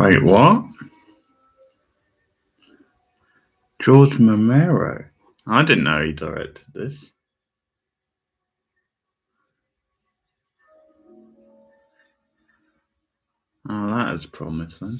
Wait, what? George Romero? I didn't know he directed this. Oh, that is promising.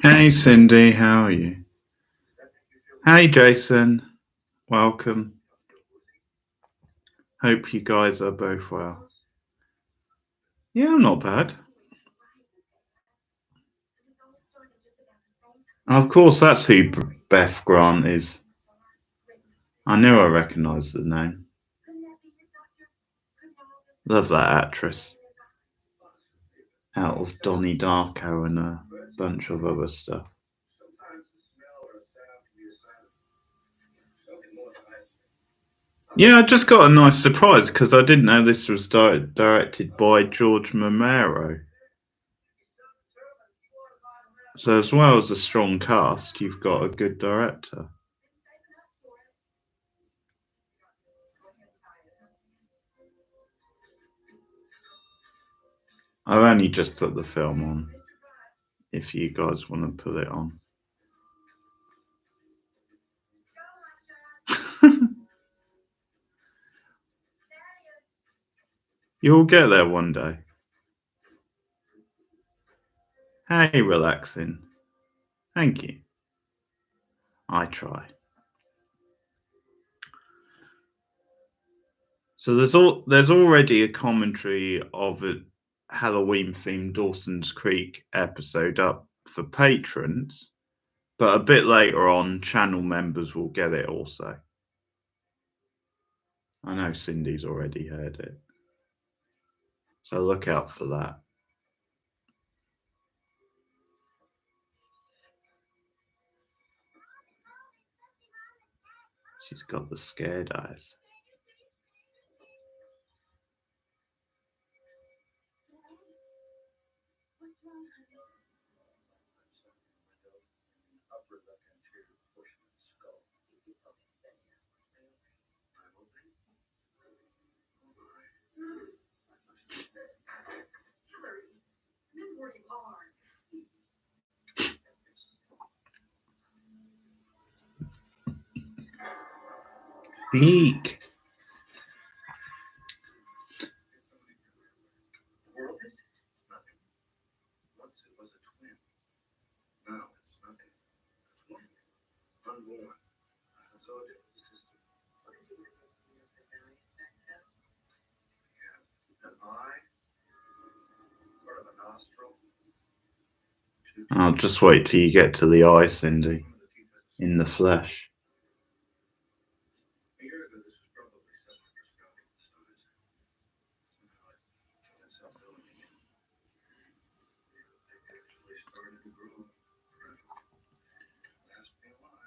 Hey Cindy, how are you? Hey Jason, welcome. Hope you guys are both well. Yeah, I'm not bad. Of course, that's who Beth Grant is. I knew I recognised the name. Love that actress. Out of Donnie Darko and a bunch of other stuff. Yeah, I just got a nice surprise because I didn't know this was directed by George Romero. So as well as a strong cast, you've got a good director. I've only just put the film on, if you guys want to put it on. You'll get there one day. Hey, relaxing. Thank you. I try. So there's already a commentary of a Halloween-themed Dawson's Creek episode up for patrons, but a bit later on, channel members will get it also. I know Cindy's already heard it, so look out for that. She's got the scared eyes. Eek. I'll just wait till you get to the eye, Cindy, in the flesh.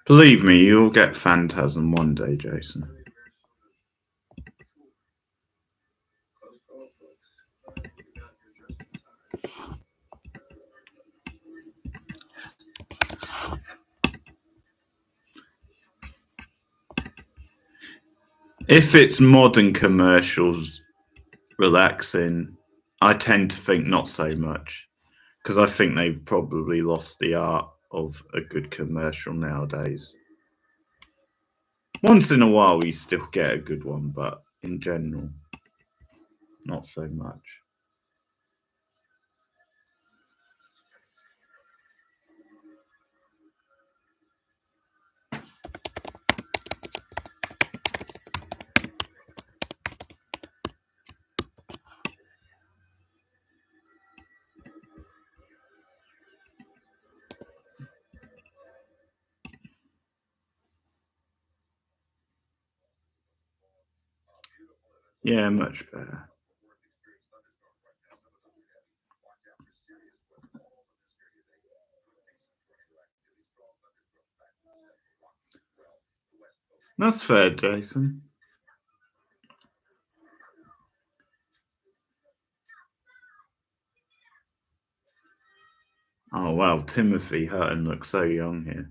Believe me, you'll get Phantasm one day, Jason. If it's modern commercials relaxing, I tend to think not so much because I think they've probably lost the art of a good commercial nowadays. Once in a while, we still get a good one, but in general, not so much. Yeah, much better. That's fair, Jason. Oh wow, Timothy Hutton looks so young here.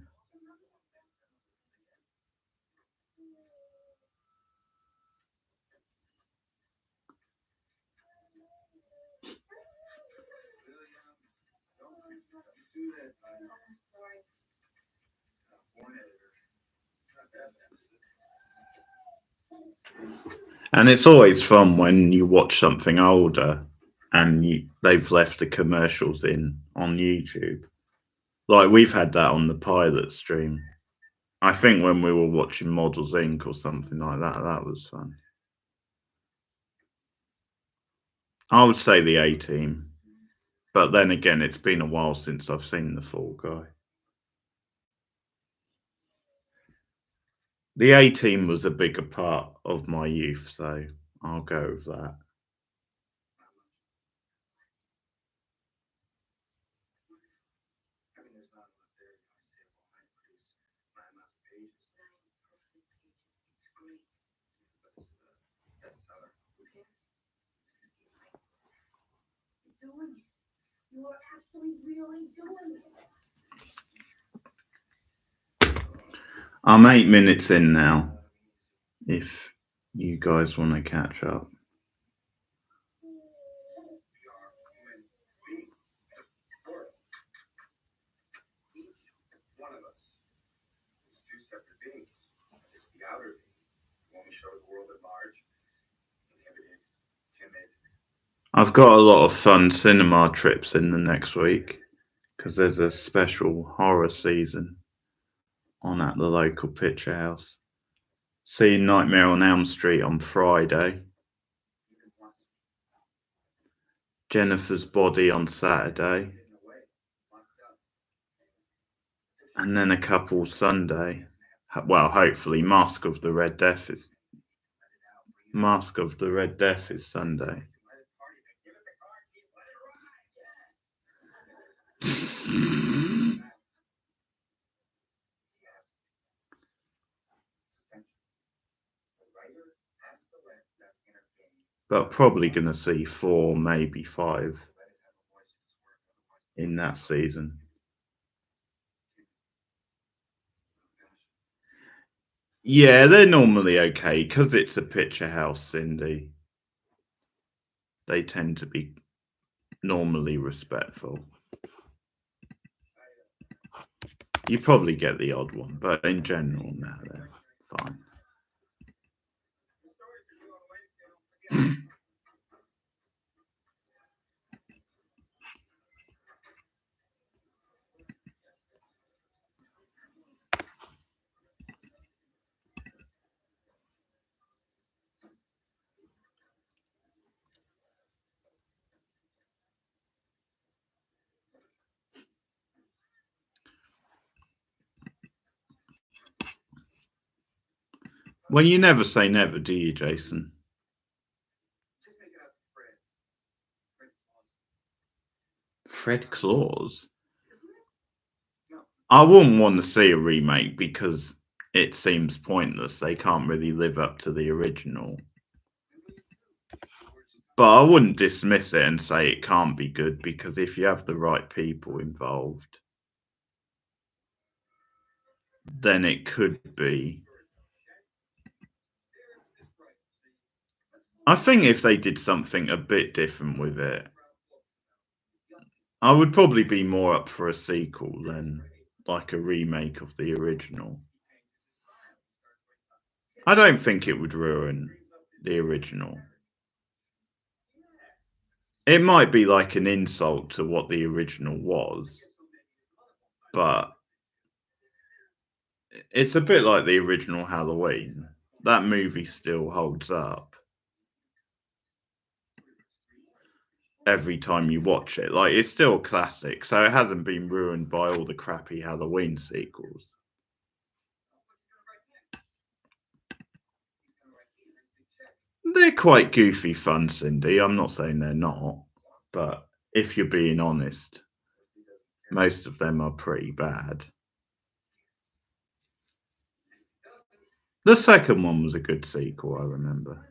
And it's always fun when you watch something older and they've left the commercials in on YouTube. Like we've had that on the pilot stream. I think when we were watching Models Inc. or something like that, that was fun. I would say the A Team, but then again, it's been a while since I've seen the Fall Guy. The A Team was a bigger part of my youth, so I'll go with that. I'm 8 minutes in now. If you guys want to catch up. I've got a lot of fun cinema trips in the next week because there's a special horror season on at the local picture house. See Nightmare on Elm Street on Friday, Jennifer's Body on Saturday, and then a couple Sunday. Well, hopefully, Mask of the Red Death is Sunday. But probably going to see 4, maybe 5 in that season. Yeah, they're normally okay because it's a picture house, Cindy. They tend to be normally respectful. You probably get the odd one, but in general, no, they're fine. Well, you never say never, do you, Jason? Fred Claus? I wouldn't want to see a remake because it seems pointless. They can't really live up to the original. But I wouldn't dismiss it and say it can't be good because if you have the right people involved, then it could be. I think if they did something a bit different with it, I would probably be more up for a sequel than like a remake of the original. I don't think it would ruin the original. It might be like an insult to what the original was, but it's a bit like the original Halloween. That movie still holds up every time you watch it. Like, it's still a classic, so it hasn't been ruined by all the crappy Halloween sequels. They're quite goofy fun, Cindy. I'm not saying they're not, but if you're being honest, most of them are pretty bad. The second one was a good sequel, I remember.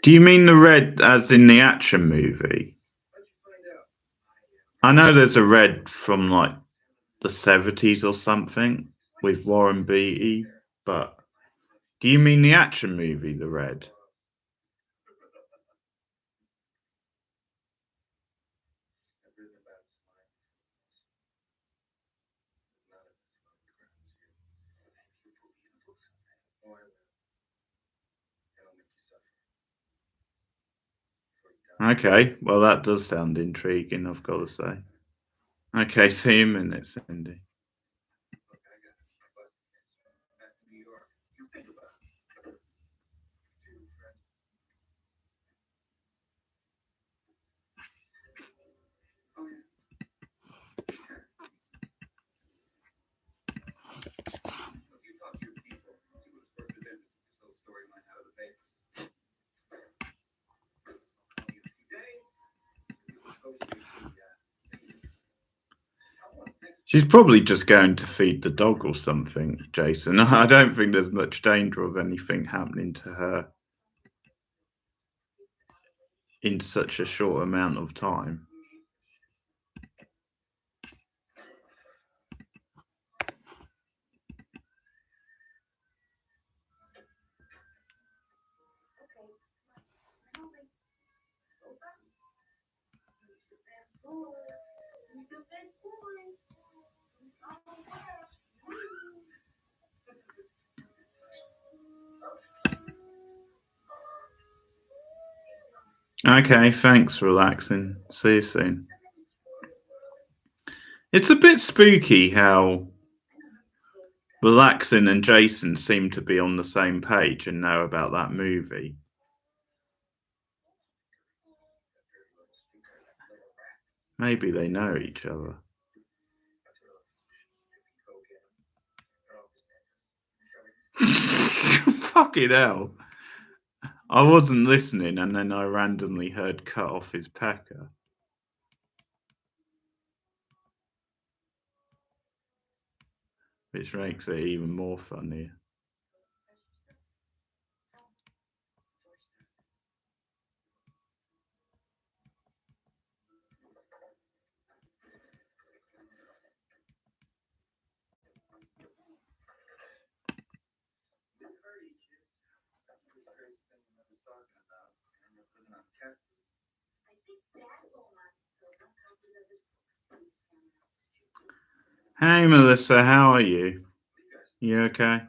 Do you mean the red as in the action movie? I know there's a red from like the 70s or something with Warren Beatty, but do you mean the action movie, The Red? Okay, well, that does sound intriguing, I've got to say. Okay, see you in a minute, Cindy. She's probably just going to feed the dog or something, Jason. I don't think there's much danger of anything happening to her in such a short amount of time. Okay, thanks for relaxing. See you soon. It's a bit spooky how relaxing and Jason seem to be on the same page and know about that movie. Maybe they know each other. Fucking hell. I wasn't listening and then I randomly heard cut off his pecker. Which makes it even more funny. Hey Melissa, how are you? You okay?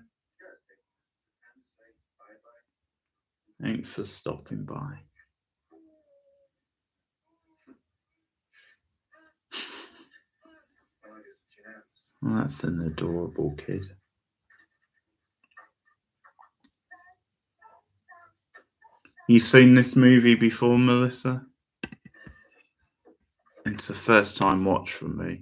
Thanks for stopping by. Well, that's an adorable kid. You seen this movie before, Melissa? It's a first time watch for me.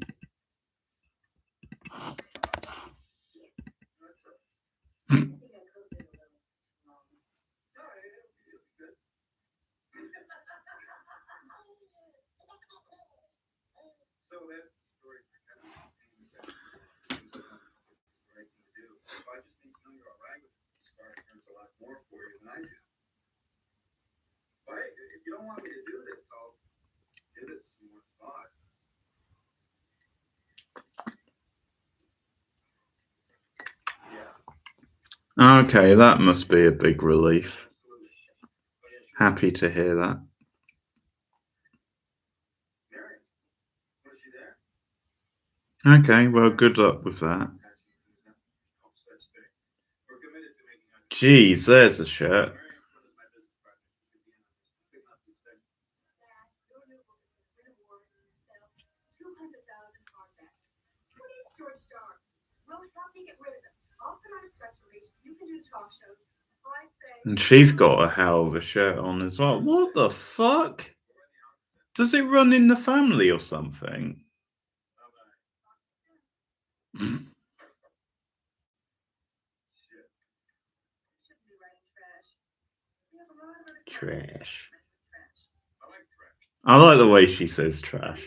Okay, that must be a big relief. Happy to hear that. Okay, well, good luck with that. Jeez, there's a shirt. And she's got a hell of a shirt on as well. What the fuck? Does it run in the family or something? Trash. I like the way she says trash.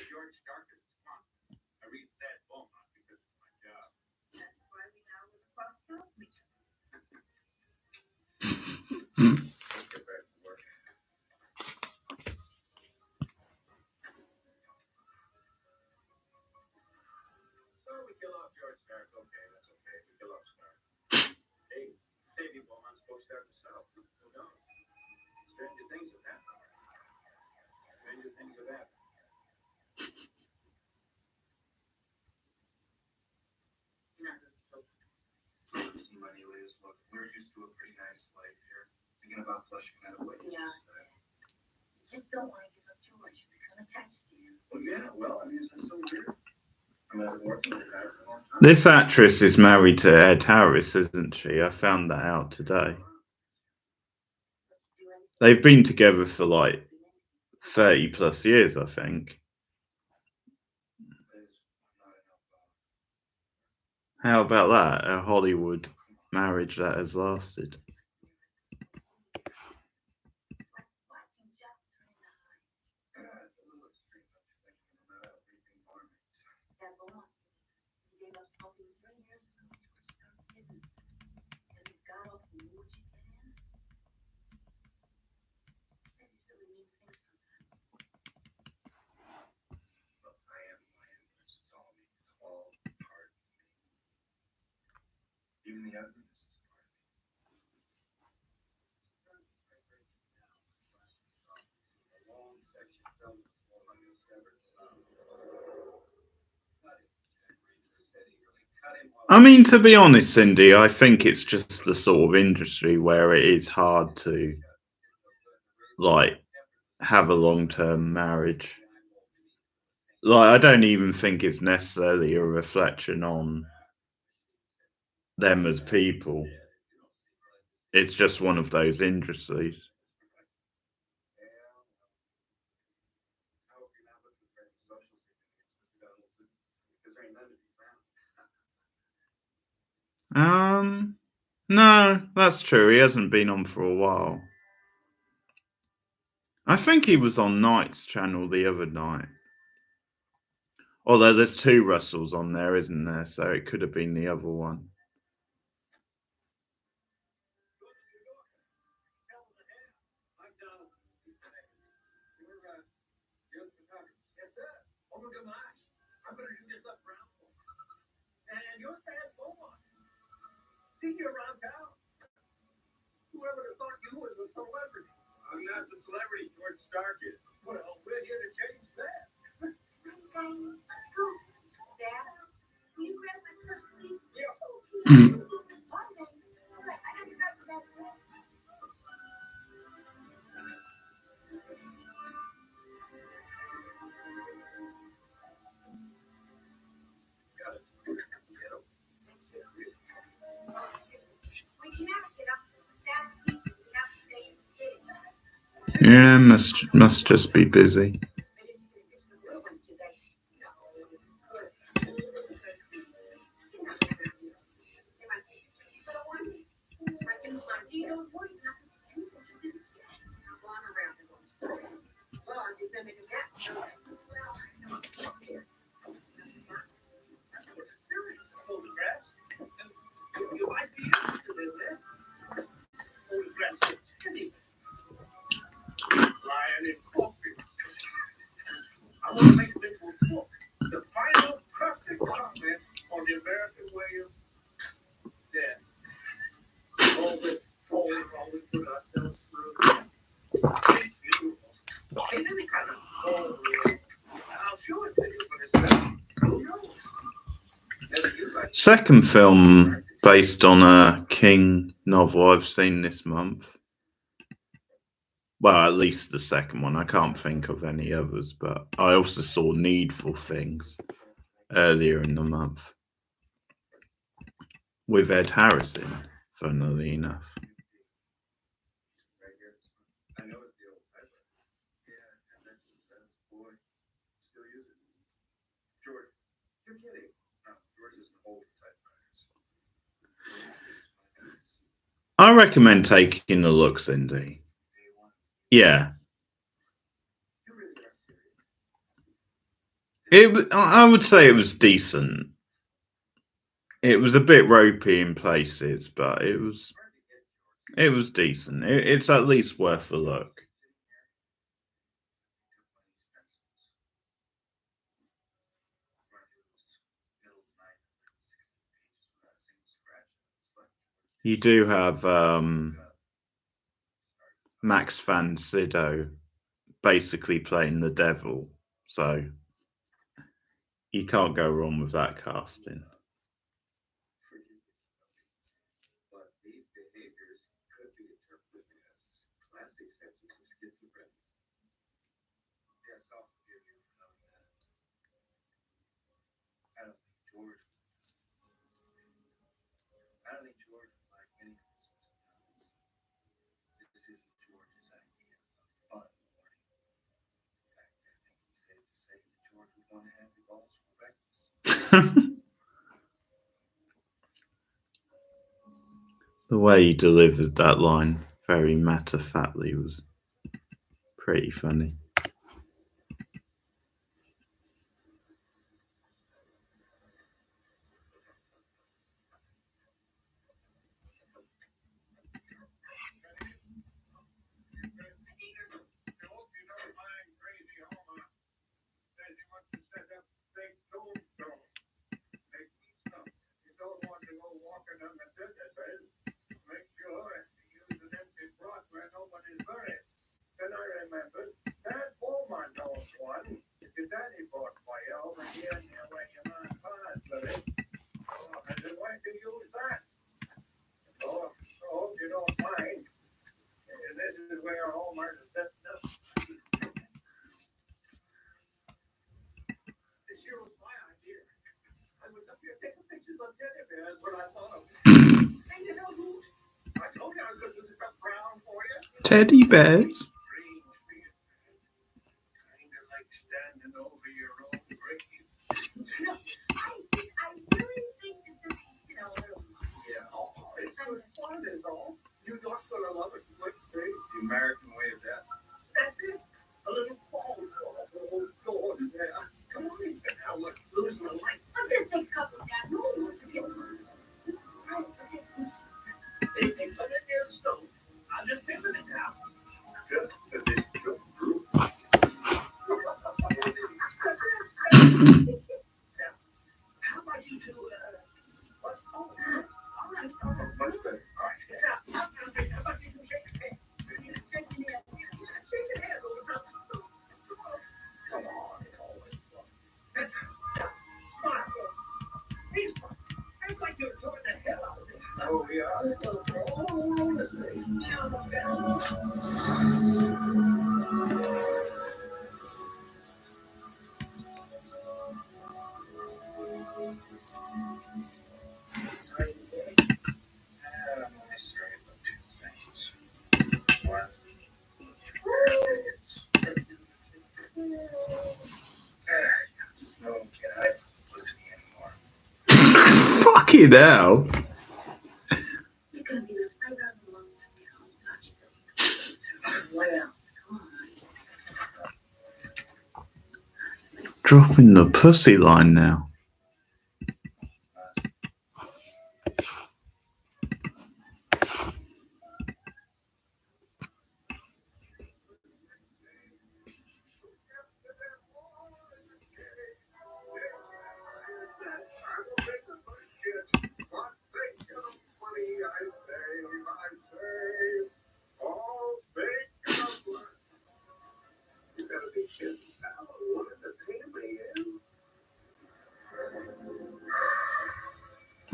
This actress is married to Ed Harris, isn't she? I found that out today. They've been together for like 30 plus years, I think. How about that? A Hollywood marriage that has lasted. I mean, to be honest, Cindy, I think it's just the sort of industry where it is hard to like have a long-term marriage. Like, I don't even think it's necessarily a reflection on them as people. It's just one of those industries. No, that's true. He hasn't been on for a while. I think he was on Knight's channel the other night. Although there's two Russells on there, isn't there? So it could have been the other one. Yeah, must just be busy. Second film based on a King novel I've seen this month. Well, at least the second one. I can't think of any others, but I also saw Needful Things earlier in the month with Ed Harris in, funnily enough. I recommend taking a look, Cindy. Yeah. I would say it was decent. It was a bit ropey in places, but it was decent. It's at least worth a look. You do have Max van Sydow basically playing the devil, so you can't go wrong with that casting. The way he delivered that line very matter-of-factly was pretty funny. Teddy bears. Fucking hell. Dropping the pussy line now.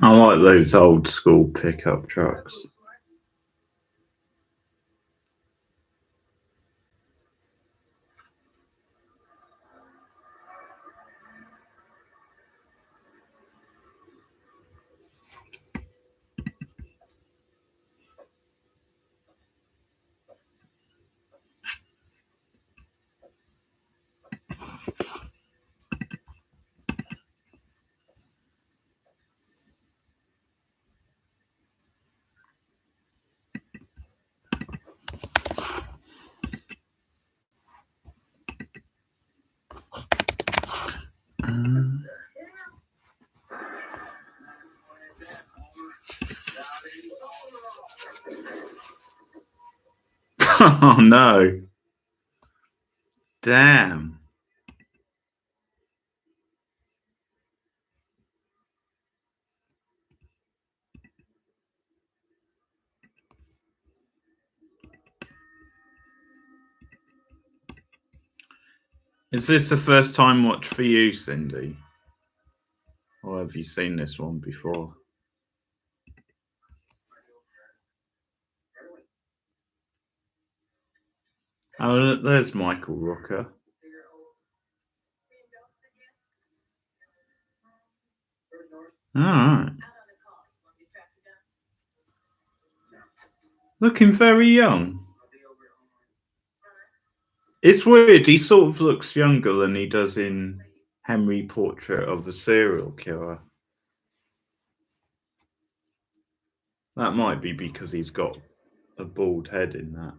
I like those old school pickup trucks. Oh no. Damn. Is this the first time watch for you, Cindy? Or have you seen this one before? Oh, there's Michael Rooker. All right. Looking very young. It's weird. He sort of looks younger than he does in Henry Portrait of a Serial Killer. That might be because he's got a bald head in that.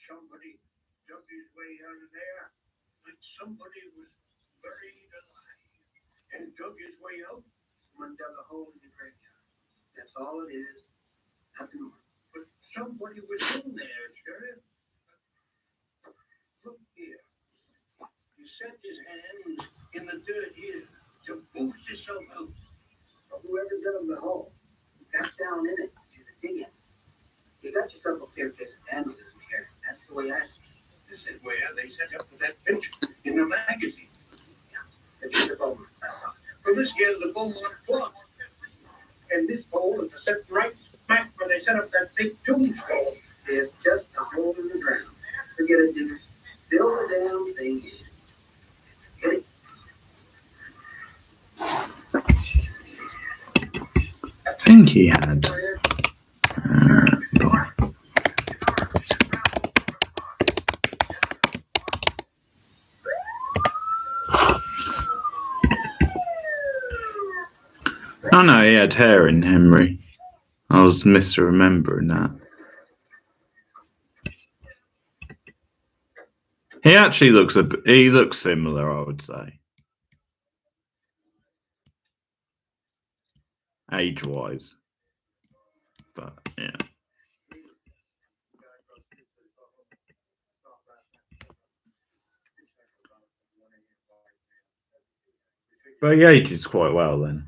Somebody dug his way out of there, like somebody was buried alive and dug his way out. Someone dug a hole in the graveyard. That's all it is. Nothing more. But somebody was in there, Sheriff. Look here. He set his hands in the dirt here to boost himself out. But whoever dug the hole got down in it to the digging. You got yourself a fair case of vandalism here. That's the way I see it. This is where they set up for that picture in the magazine. Yeah, it's the Beaumont. Well, this here is the Beaumont clock. And this hole is set right smack where they set up that big tombstone. There's just a hole in the ground. Forget it, dude. Build the damn thing in. Get it? I think he had. Oh no, he had hair in Henry. I was misremembering that. He actually looks similar, I would say. Age-wise. But yeah. But he ages quite well then.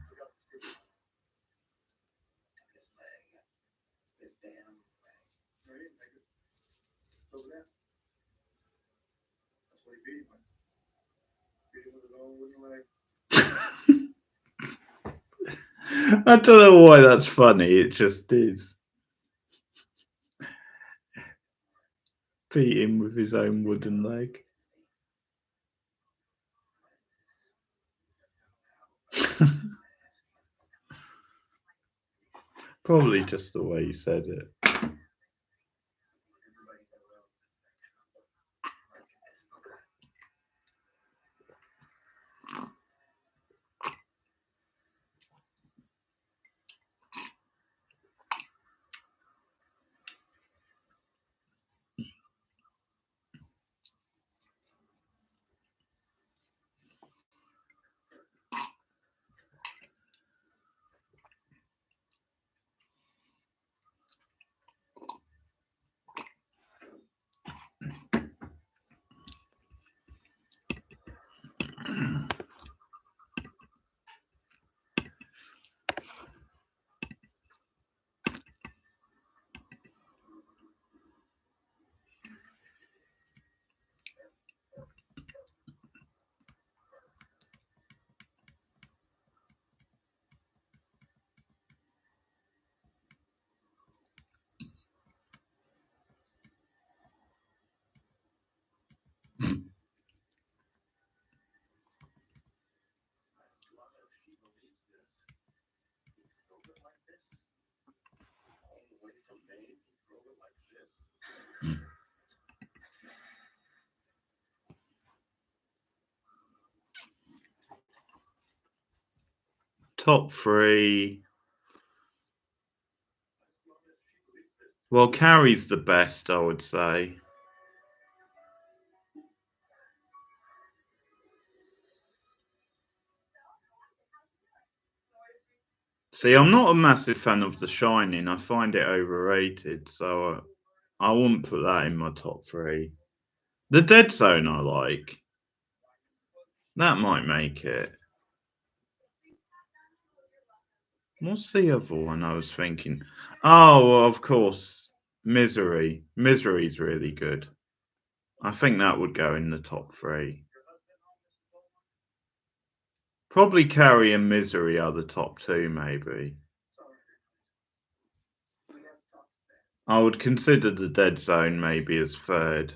I don't know why that's funny, it just is. Beat him with his own wooden leg. Probably just the way you said it. Top three. Well, Carrie's the best, I would say. See, I'm not a massive fan of The Shining. I find it overrated, so I wouldn't put that in my top three. The Dead Zone I like. That might make it. What's the other one I was thinking? Oh, well, of course, Misery. Misery's really good. I think that would go in the top three. Probably Carrie and Misery are the top two, maybe. I would consider The Dead Zone maybe as third.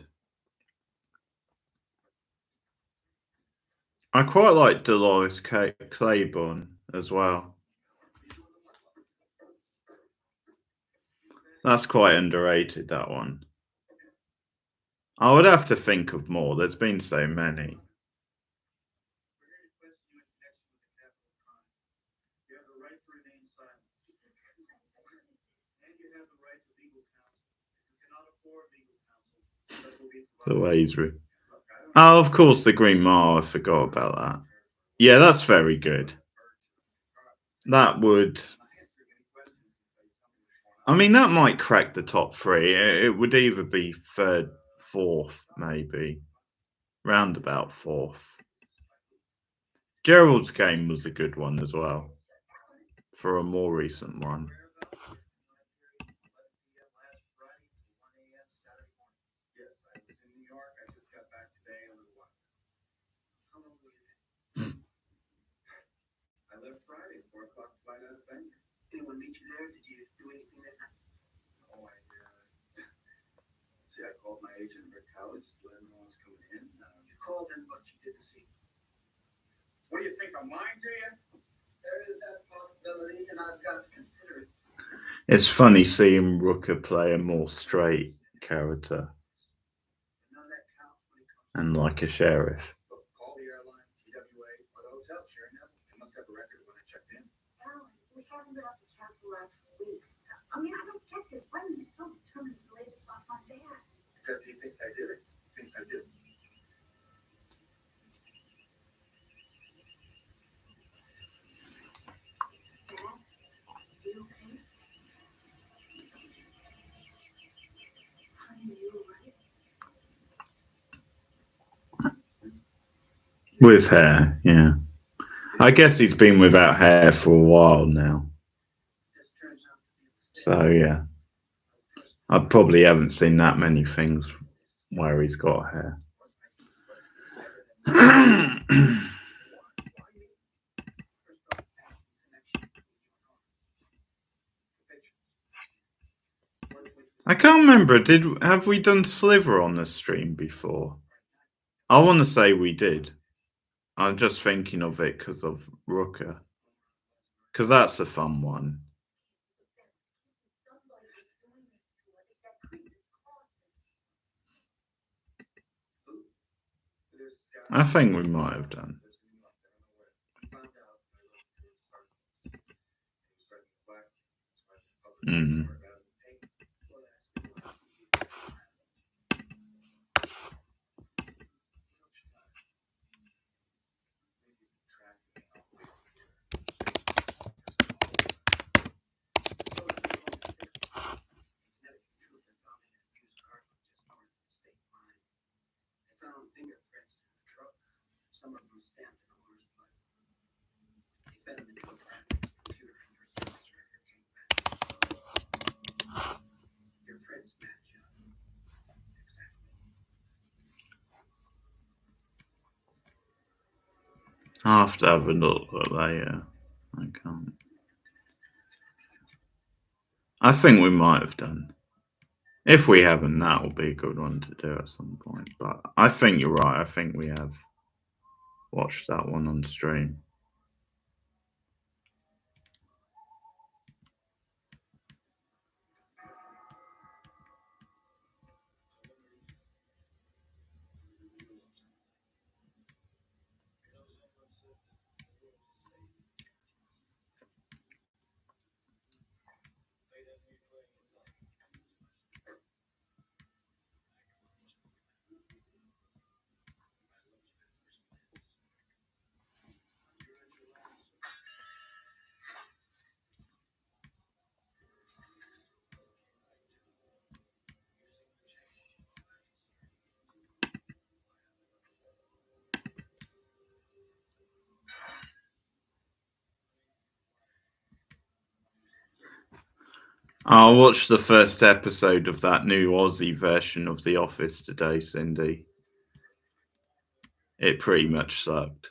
I quite like Dolores Claiborne as well. That's quite underrated, that one. I would have to think of more. There's been so many. The ways. Oh, of course, the Green Mile. I forgot about that. Yeah, that's very good. That would. I mean, that might crack the top three. It would either be third, fourth, maybe. Roundabout fourth. Gerald's Game was a good one as well. For a more recent one. I left Friday, 4 o'clock flight out of Bangor. Anyone meet you there? Did you do anything that night? No, see, I called my agent at college to let him know I was coming in. You called him, but you didn't see him. What do you think, I'm lying to you? There is that possibility, and I've got to consider it. It's funny seeing Rooker play a more straight character. And like a sheriff. Call the airline, TWA, or the hotel, sharing that. They must have a record of when I checked in. Alan, we haven't been up to Castle Rock for weeks. I mean, I don't get this. Why are you so determined to lay this off on Dad? Because he thinks I did it. He thinks I did. Dad, you okay? Honey, you all right? With hair, yeah. I guess he's been without hair for a while now. So, yeah. I probably haven't seen that many things where he's got hair. I can't remember. Have we done Sliver on the stream before? I want to say we did. I'm just thinking of it because of Rooker. Because that's a fun one. I think we might have done. Mm. Fingerprints in the truck. Some of them stamped in orange blood. They fed him into a graphics computer and your service record came back. Your prints match up. Exactly. I'll have to have a look at later. I can't. I think we might have done. If we haven't, that will be a good one to do at some point. But I think you're right. I think we have watched that one on stream. I watched the first episode of that new Aussie version of The Office today, Cindy. It pretty much sucked.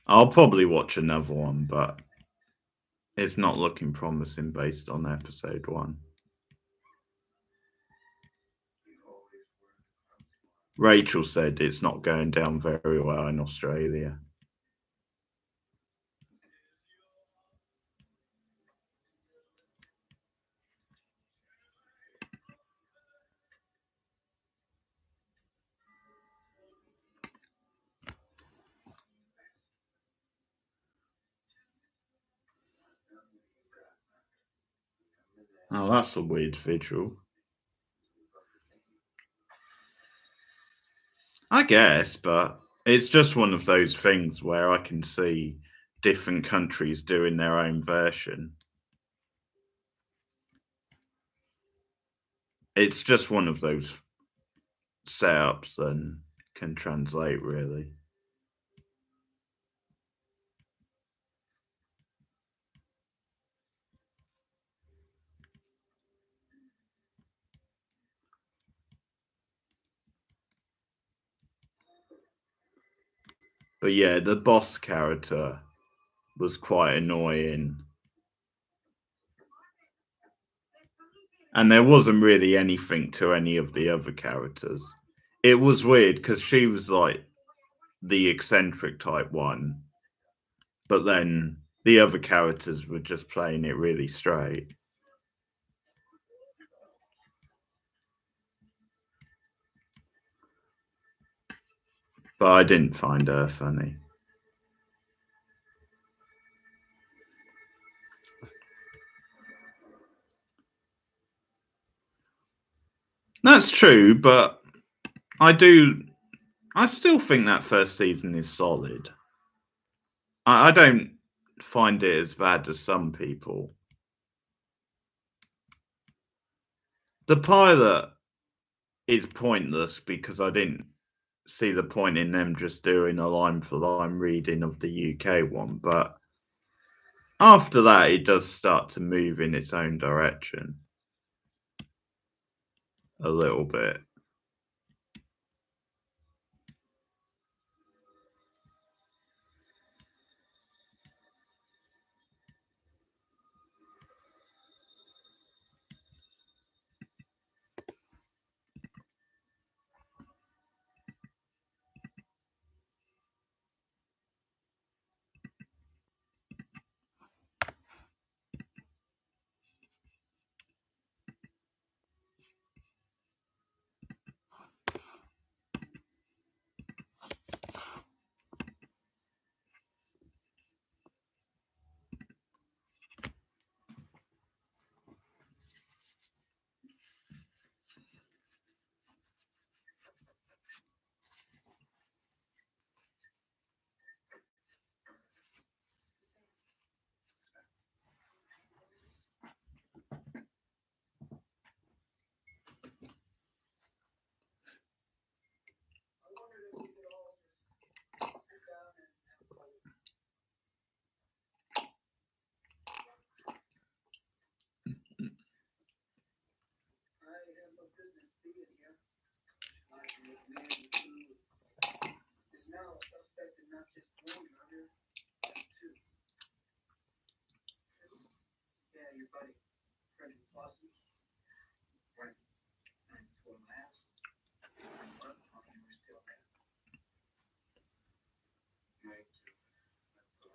I'll probably watch another one, but it's not looking promising based on episode 1. Rachel said it's not going down very well in Australia. Oh, that's a weird visual. I guess, but it's just one of those things where I can see different countries doing their own version. It's just one of those setups that can translate, really. But yeah, the boss character was quite annoying. And there wasn't really anything to any of the other characters. It was weird because she was like the eccentric type one, but then the other characters were just playing it really straight. But I didn't find her funny. That's true, but I still think that first season is solid. I don't find it as bad as some people. The pilot is pointless because I didn't see the point in them just doing a line for line reading of the UK one, but after that it does start to move in its own direction a little bit.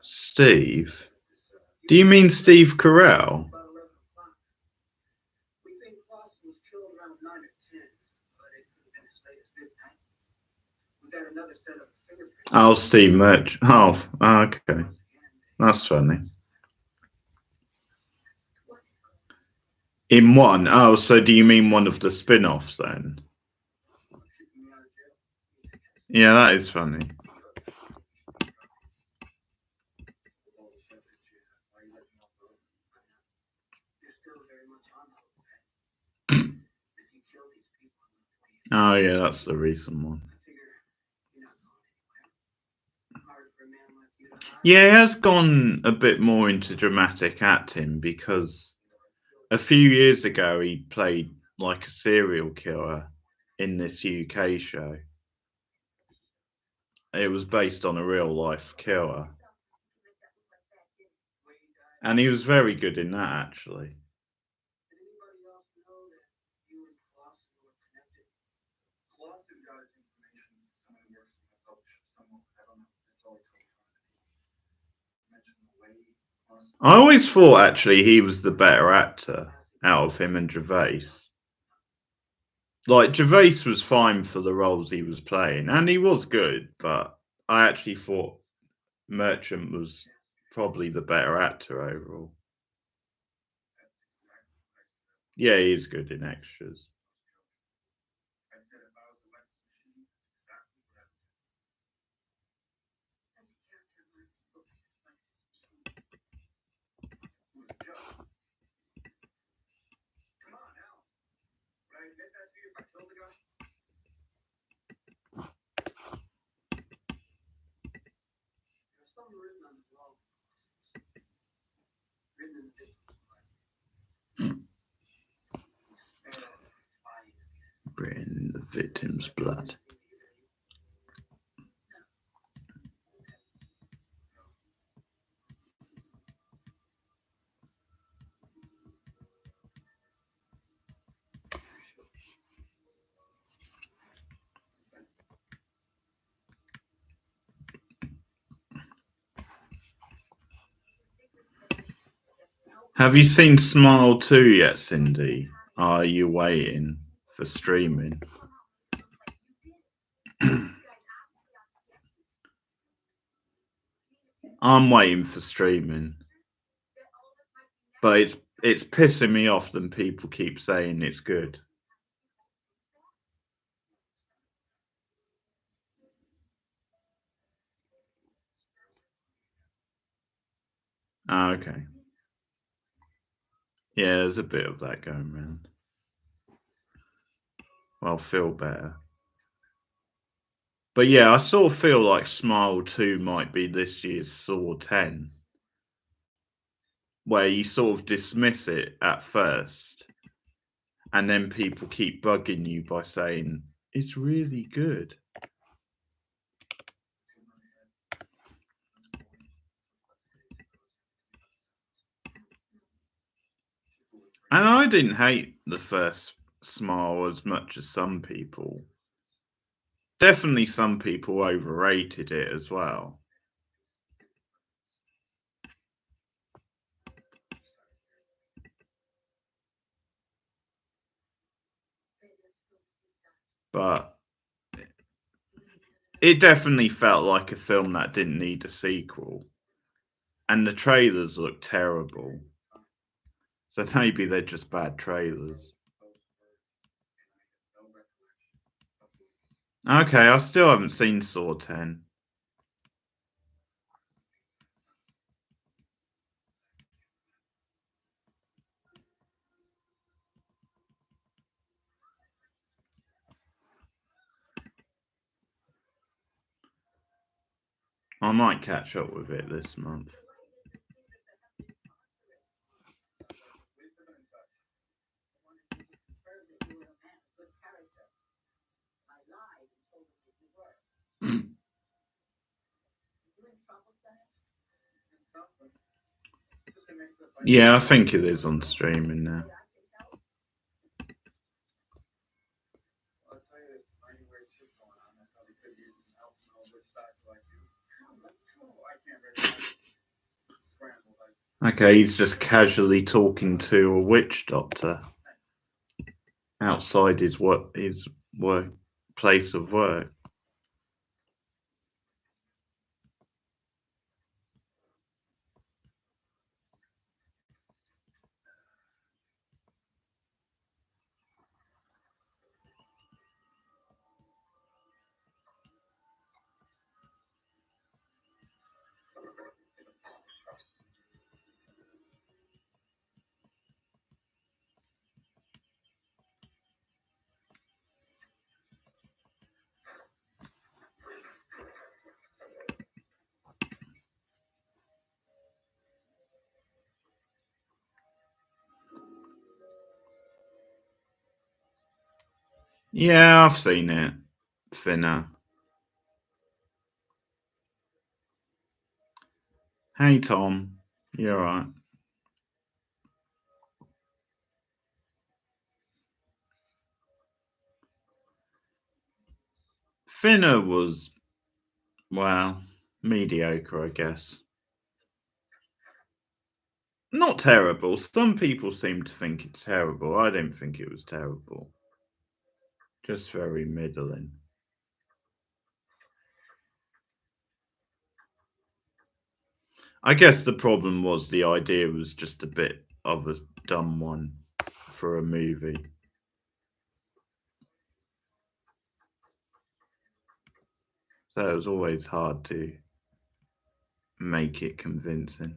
Steve? Do you mean Steve Carell? We think Clausen was killed around 9 or 10, but it could have been as late as midnight. We got another set of fingerprints. Oh, Steve Merch. Oh, okay. That's funny. In one? Oh, so do you mean one of the spin offs then? Yeah, that is funny. Oh, yeah, that's the recent one. Yeah, he has gone a bit more into dramatic acting because a few years ago he played like a serial killer in this UK show. It was based on a real life killer, and he was very good in that actually. Did anybody else know that you and Clausen were connected? Clausen got his information from someone who works for the publisher. Someone, I don't know. That's all he told me. Mentioned the way Clausen. I always thought actually he was the better actor out of him and Gervais. Like Gervais was fine for the roles he was playing, and he was good, but I actually thought Merchant was probably the better actor overall. Yeah, he is good in extras. I said if I was a Lexus machine, that's exactly what I would do. That's a character in one of his books, Who was Joe? Come on, Al. Would I admit that to you if I killed the guy? There's something written on the wall. Written in the victim's blood. Written in the victim's blood. Have you seen Smile 2 yet, Cindy? Are you waiting for streaming? I'm waiting for streaming. But it's pissing me off that people keep saying it's good. Ah, okay. Yeah, there's a bit of that going around. Well, feel better. But yeah, I sort of feel like Smile 2 might be this year's Saw 10, where you sort of dismiss it at first, and then people keep bugging you by saying, it's really good. And I didn't hate the first Smile as much as some people. Definitely some people overrated it as well. But it definitely felt like a film that didn't need a sequel. And the trailers look terrible. So maybe they're just bad trailers. Okay, I still haven't seen Saw 10. I might catch up with it this month. Yeah, I think it is on streaming now. I'll tell you, there's 90 weird shit going on. I probably could use some help from all which side do I do? Oh, I can't recognize scrambled. Okay, he's just casually talking to a witch doctor outside his work place of work. Yeah, I've seen it. Thinner. Hey, Tom. You alright? Thinner was, well, mediocre, I guess. Not terrible. Some people seem to think it's terrible. I don't think it was terrible. Just very middling. I guess the problem was the idea was just a bit of a dumb one for a movie. So it was always hard to make it convincing.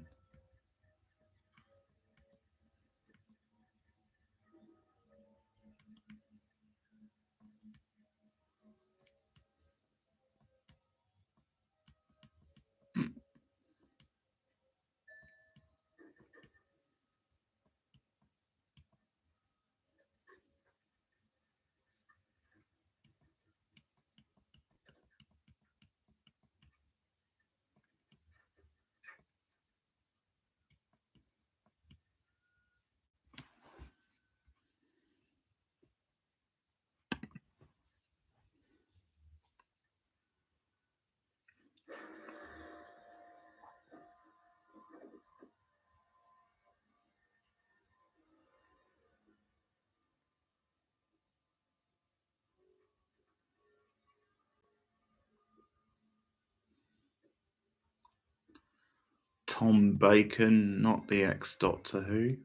Tom Bacon, not the ex-Doctor Who,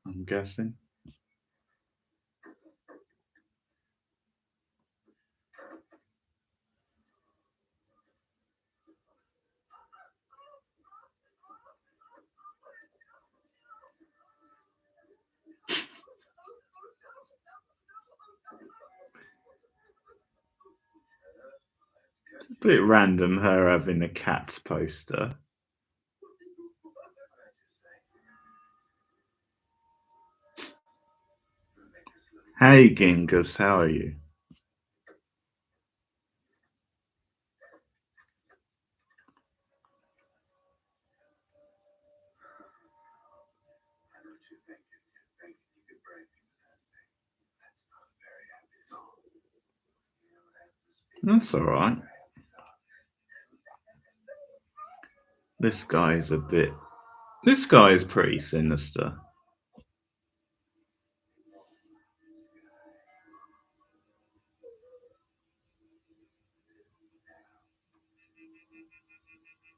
I'm guessing. It's a bit random, her having a Cats poster. Hey Genghis, how are you? That's alright. This guy's a bit. This guy is pretty sinister.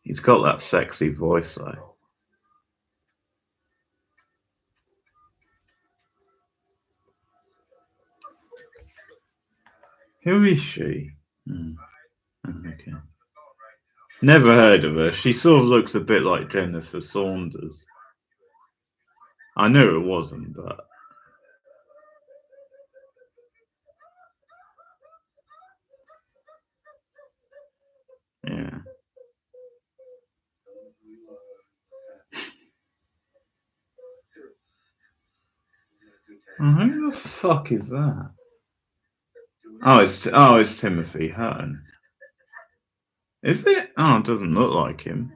He's got that sexy voice though. Who is she? Okay. Never heard of her. She sort of looks a bit like Jennifer Saunders. I knew it wasn't, but yeah. Who the fuck is that? Oh, it's Timothy Hutton. Is it? Oh, it doesn't look like him.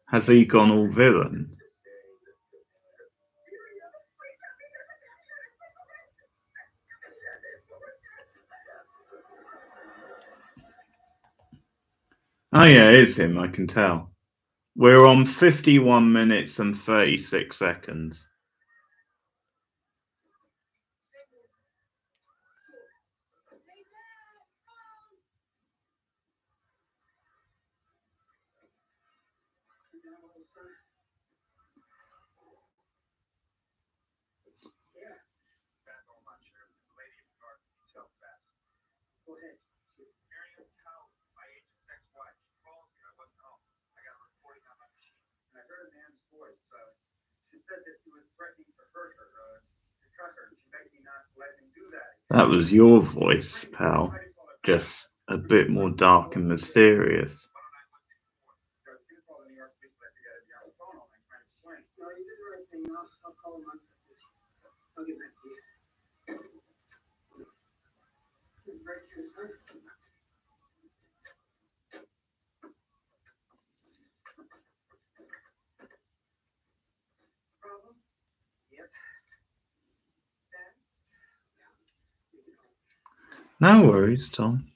Has he gone all villain? Oh yeah, it is him, I can tell. We're on 51 minutes and 36 seconds. That was your voice, pal. Just a bit more dark and mysterious. I'll get back to you. Problem? Yep. No worries, Tom.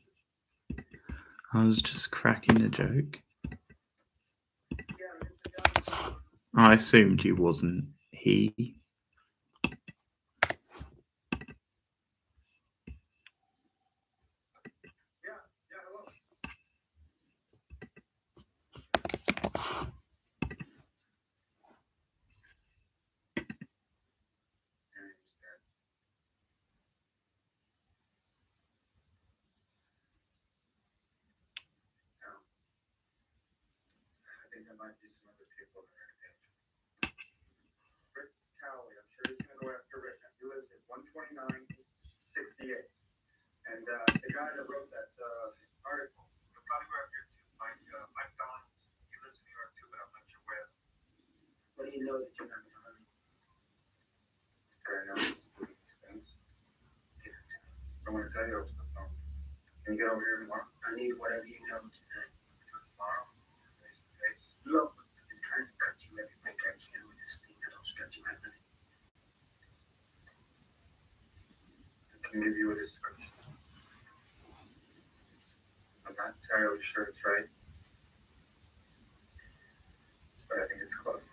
I was just cracking a joke. I assumed you wasn't he. I think there might be some other people that are engaged. Rick Cowley, I'm sure he's going to go after Rick. He lives at 12968. And the guy that wrote that article, he'll probably go after him too. Mike Donald. He lives in New York too, but I'm not sure where. What do you know that you're not telling me? Fair enough. These things. I want to tell you over the phone. Can you get over here tomorrow? I need whatever you know tonight. Tomorrow? Face to face. Look, I've been trying to cut you every break I can with this thing that'll stretch my limit. I can give you a description. I'm not entirely sure it's right, but I think it's close.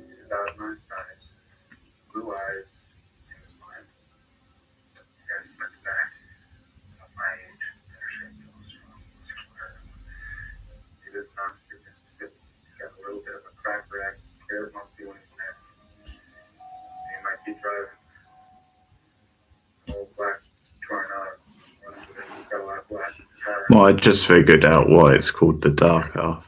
It's about my size, blue eyes, same as mine. Hair slicked back, about my age, better shape, tall, strong, square. He lives in Oxford, Mississippi. He's got a little bit of a cracker accent, cares mostly when he's mad. He might be driving an old black Tornado. He's got a lot of black in the car. Well, I just figured out why it's called the Dark Half.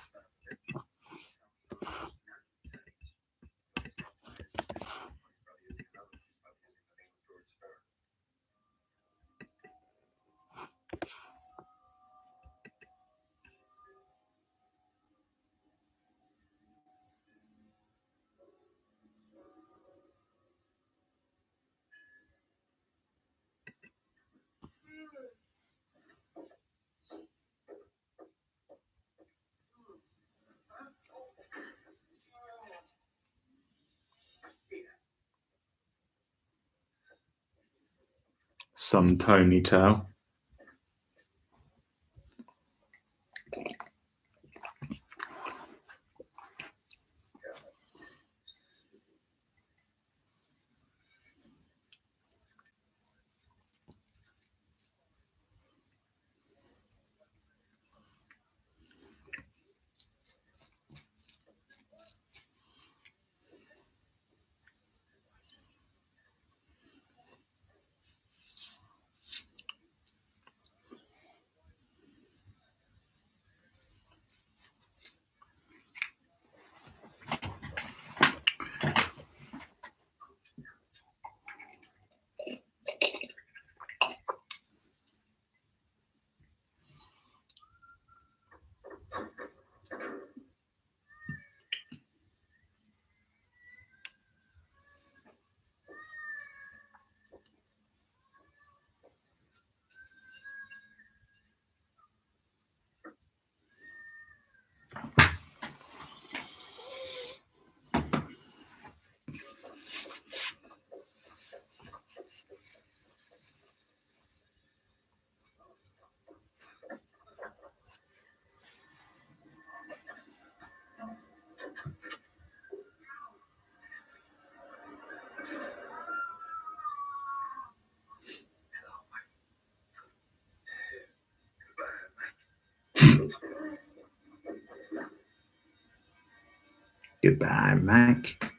Some ponytail. Goodbye, Mike.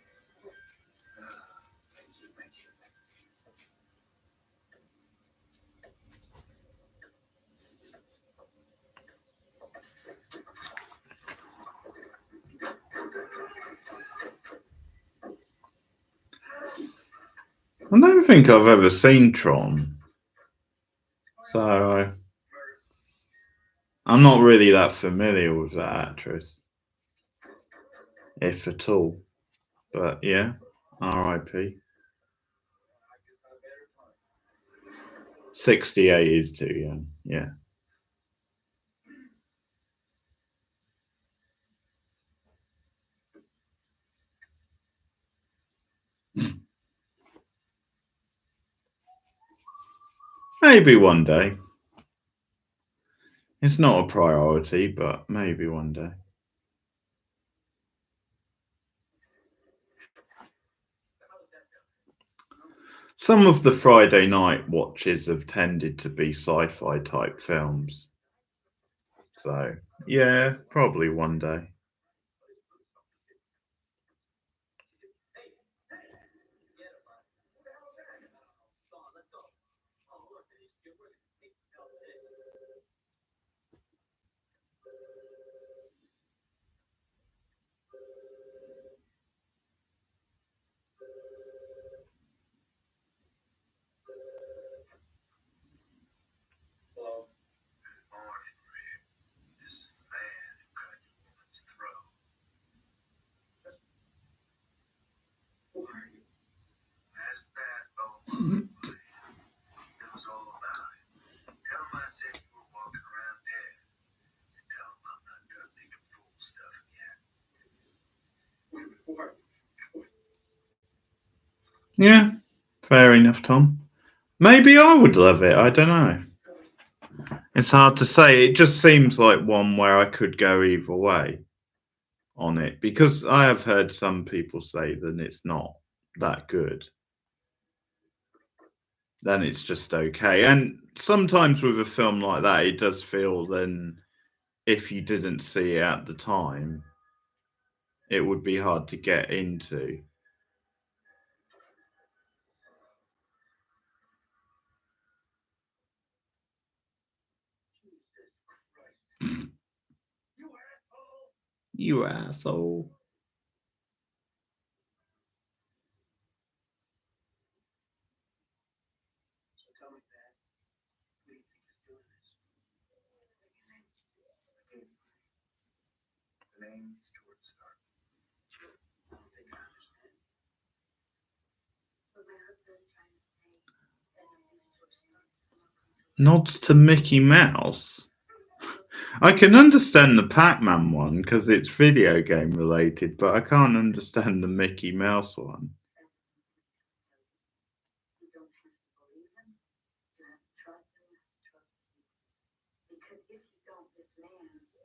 I don't think I've ever seen Tron, so I'm not really that familiar with that actress. if at all. But yeah, R.I.P. 68 is too young. Yeah. Maybe one day. It's not a priority, but maybe one day. Some of the Friday night watches have tended to be sci-fi type films. So, yeah, probably one day. Hello. Good morning, Rick. This is the man who cut your woman's throat. Who are you? That's that old man. He knows all about it. Tell him I said you were walking around dead. And tell him I'm not done making fool stuff yet. Who are you? Yeah, fair enough, Tom. Maybe I would love it. I don't know. It's hard to say. It just seems like one where I could go either way on it because I have heard some people say that it's not that good. Then it's just okay. And sometimes with a film like that, it does feel then if you didn't see it at the time, it would be hard to get into. You asshole. So tell me, Dad, what do you think is doing this? The name is George Stark. I don't think I understand. What my husband's trying to say is that nothing's George Stark's welcome to Nods to Mickey Mouse. I can understand the Pac-Man one because it's video game related, but I can't understand the Mickey Mouse one. You don't have to believe him. You have to trust him. You have to trust me. Because if you don't, this man,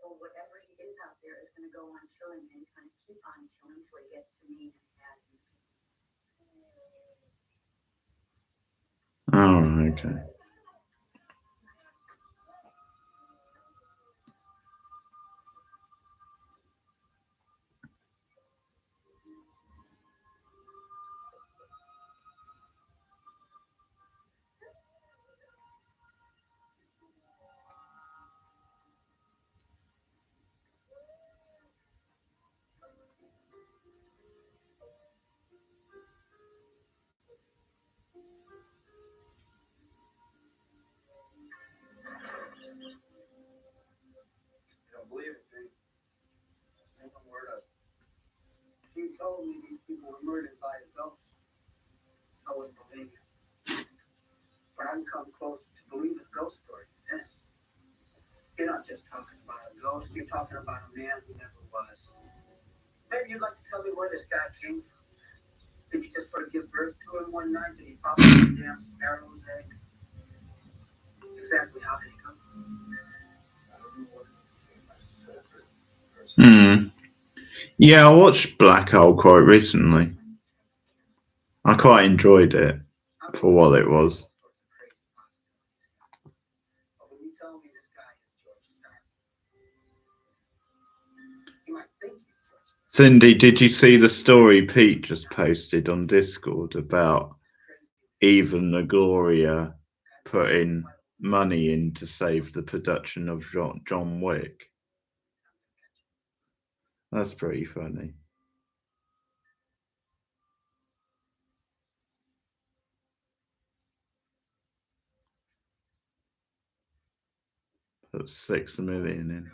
or whatever he is out there, is going to go on killing, and he's going to keep on killing until he gets to me and Dad and the kids. Oh, okay. You don't believe it, do you? A single word of it. You told me these people were murdered by a ghost. I wouldn't believe you. But I've come close to believing a ghost story than this. You're not just talking about a ghost, you're talking about a man who never was. Maybe you'd like to tell me where this guy came from. Did you just sort of give birth to him one night? Did he pop out a damn sparrow's egg? Exactly how did he come? I don't know what became a separate person. Yeah, I watched Black Hole quite recently. I quite enjoyed it for what it was. But when you tell me this guy is George Stark, you might think he's George Stark. Cindy, did you see the story Pete just posted on Discord about Eva Longoria putting money in to save the production of John Wick? That's pretty funny. Put 6 million in.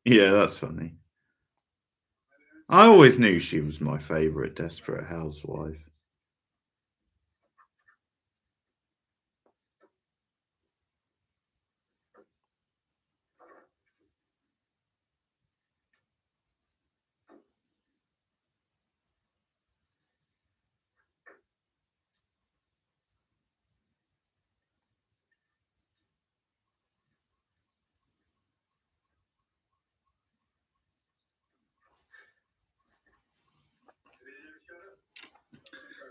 Yeah, that's funny. I always knew she was my favourite Desperate Housewife.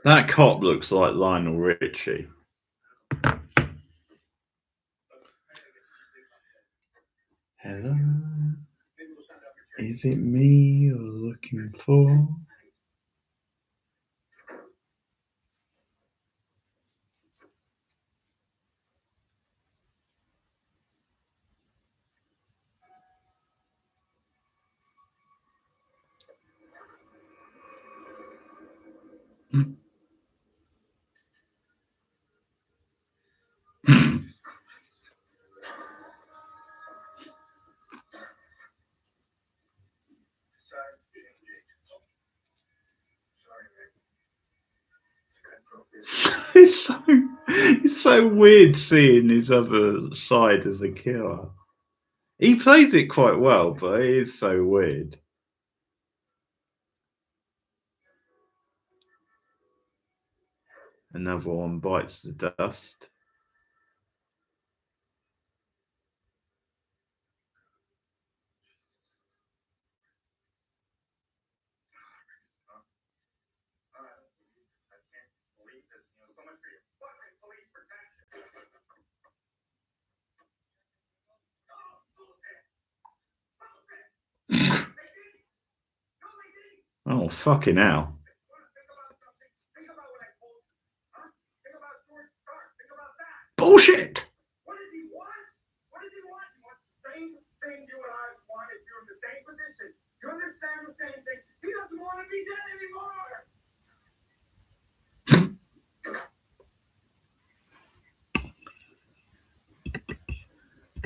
That cop looks like Lionel Richie. Hello, is it me you're looking for? It's so weird seeing his other side as a killer. He plays it quite well, but it is so weird. Another one bites the dust. Oh, fucking hell. Bullshit! What does he want? What does he want? He wants the same thing you and I want if you're in the same position. You understand the same thing. He doesn't want to be dead anymore.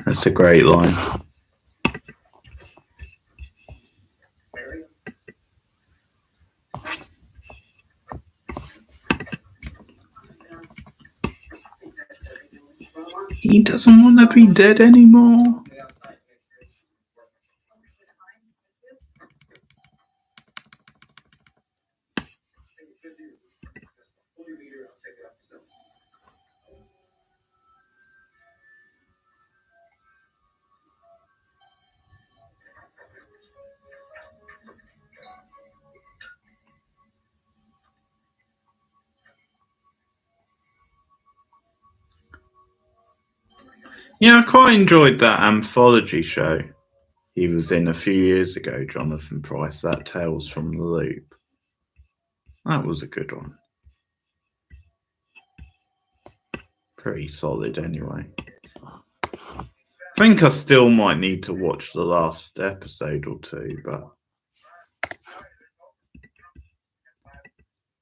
That's a great line. He doesn't want to be dead anymore. Yeah, I quite enjoyed that anthology show he was in a few years ago, Jonathan Pryce, that Tales from the Loop. That was a good one. Pretty solid anyway. I think I still might need to watch the last episode or two, but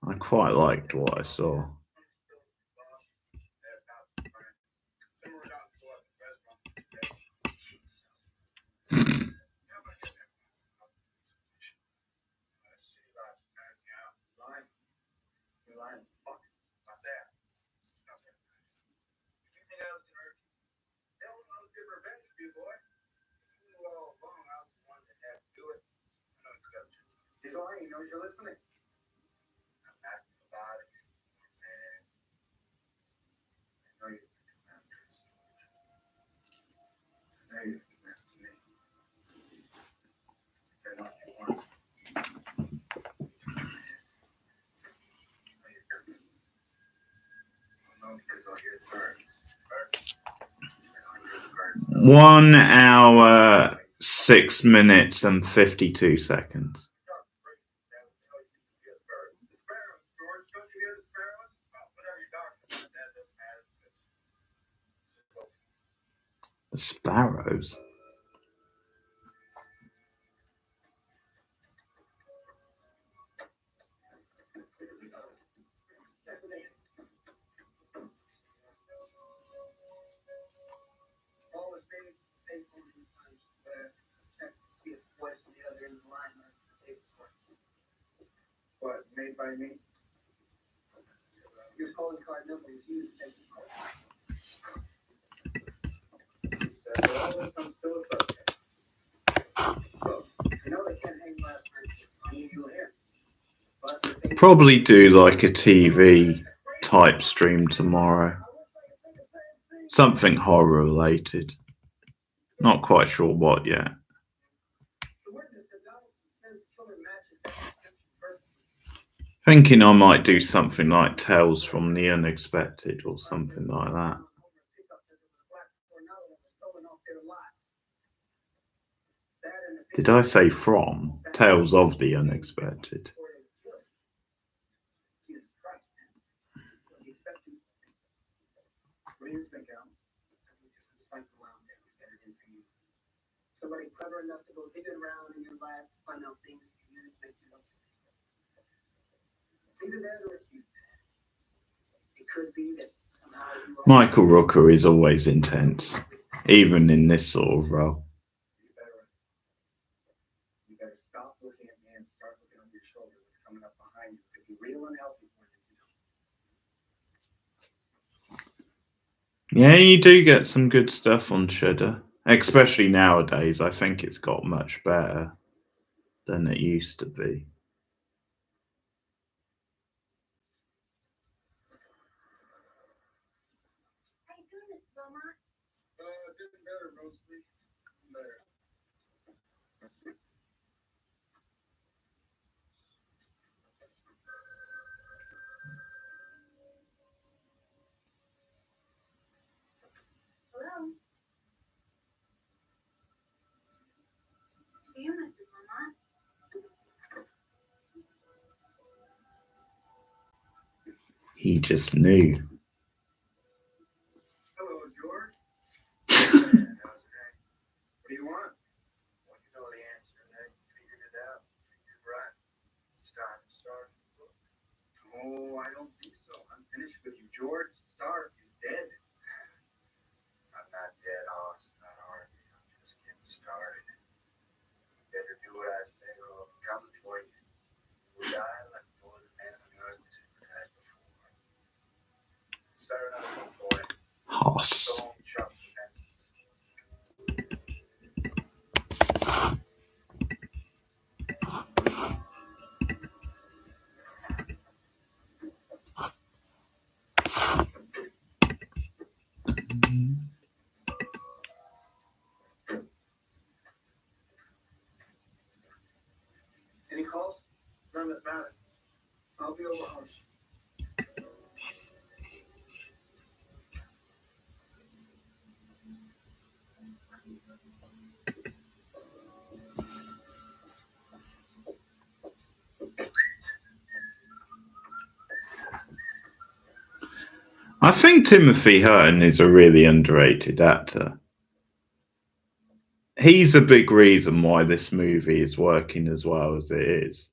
I quite liked what I saw. He's lying. He knows you're listening. One hour, 6 minutes and 52 seconds. The sparrows. Check to see if the voice from the other end of the line might be able to. what I mean? Your calling card number is used. He said, well, I'm still a suspect. Look, I know they can't hang last night on you here. But Probably do like a TV type stream tomorrow. Something horror related. Not quite sure what yet. Thinking I might do something like Tales from the Unexpected or something like that. Did I say from? Tales of the Unexpected. Somebody clever enough to go digging around in your lab to find out things you didn't think you know. It's either that or it's you. It could be that somehow you are. Michael Rooker is always intense, even in this sort of role. You better stop looking at me and start looking over your shoulder. What's coming up behind you could be real unhealthy for you. Yeah, you do get some good stuff on Shudder. Especially nowadays, I think it's got much better than it used to be. How you doing, Mr. Beaumont? Getting better, mostly. Better. Hello? It's for you, Mr. Beaumont. He just knew. Hello, George. What do you want? Well, you know the answer, Ned. Figured it out. Figured right. Start. Oh, I don't think so. I'm finished with you, George. Stark is dead. I'm not dead, Austin. Not arguing. I'm just getting started. You better do what I say or I'm coming for you. You die like no other man on earth has ever died before. Start another one, boy. Hoss. Don't chop the fences. Any calls? None that matter. I'll be over home. I think Timothy Hutton is a really underrated actor. He's a big reason why this movie is working as well as it is.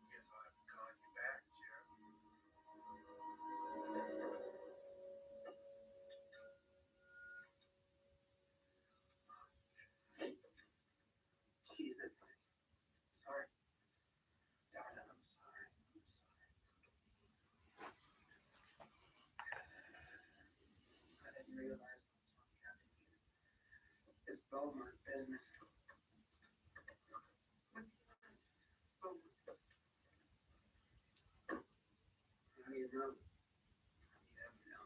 Guess I'll have to call you back, Jeremy. Jesus. Sorry. Darling, I'm sorry. I didn't realize this Beaumont business. What's How do you know? You never know.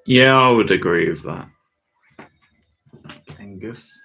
Yeah, I would agree with that. Angus.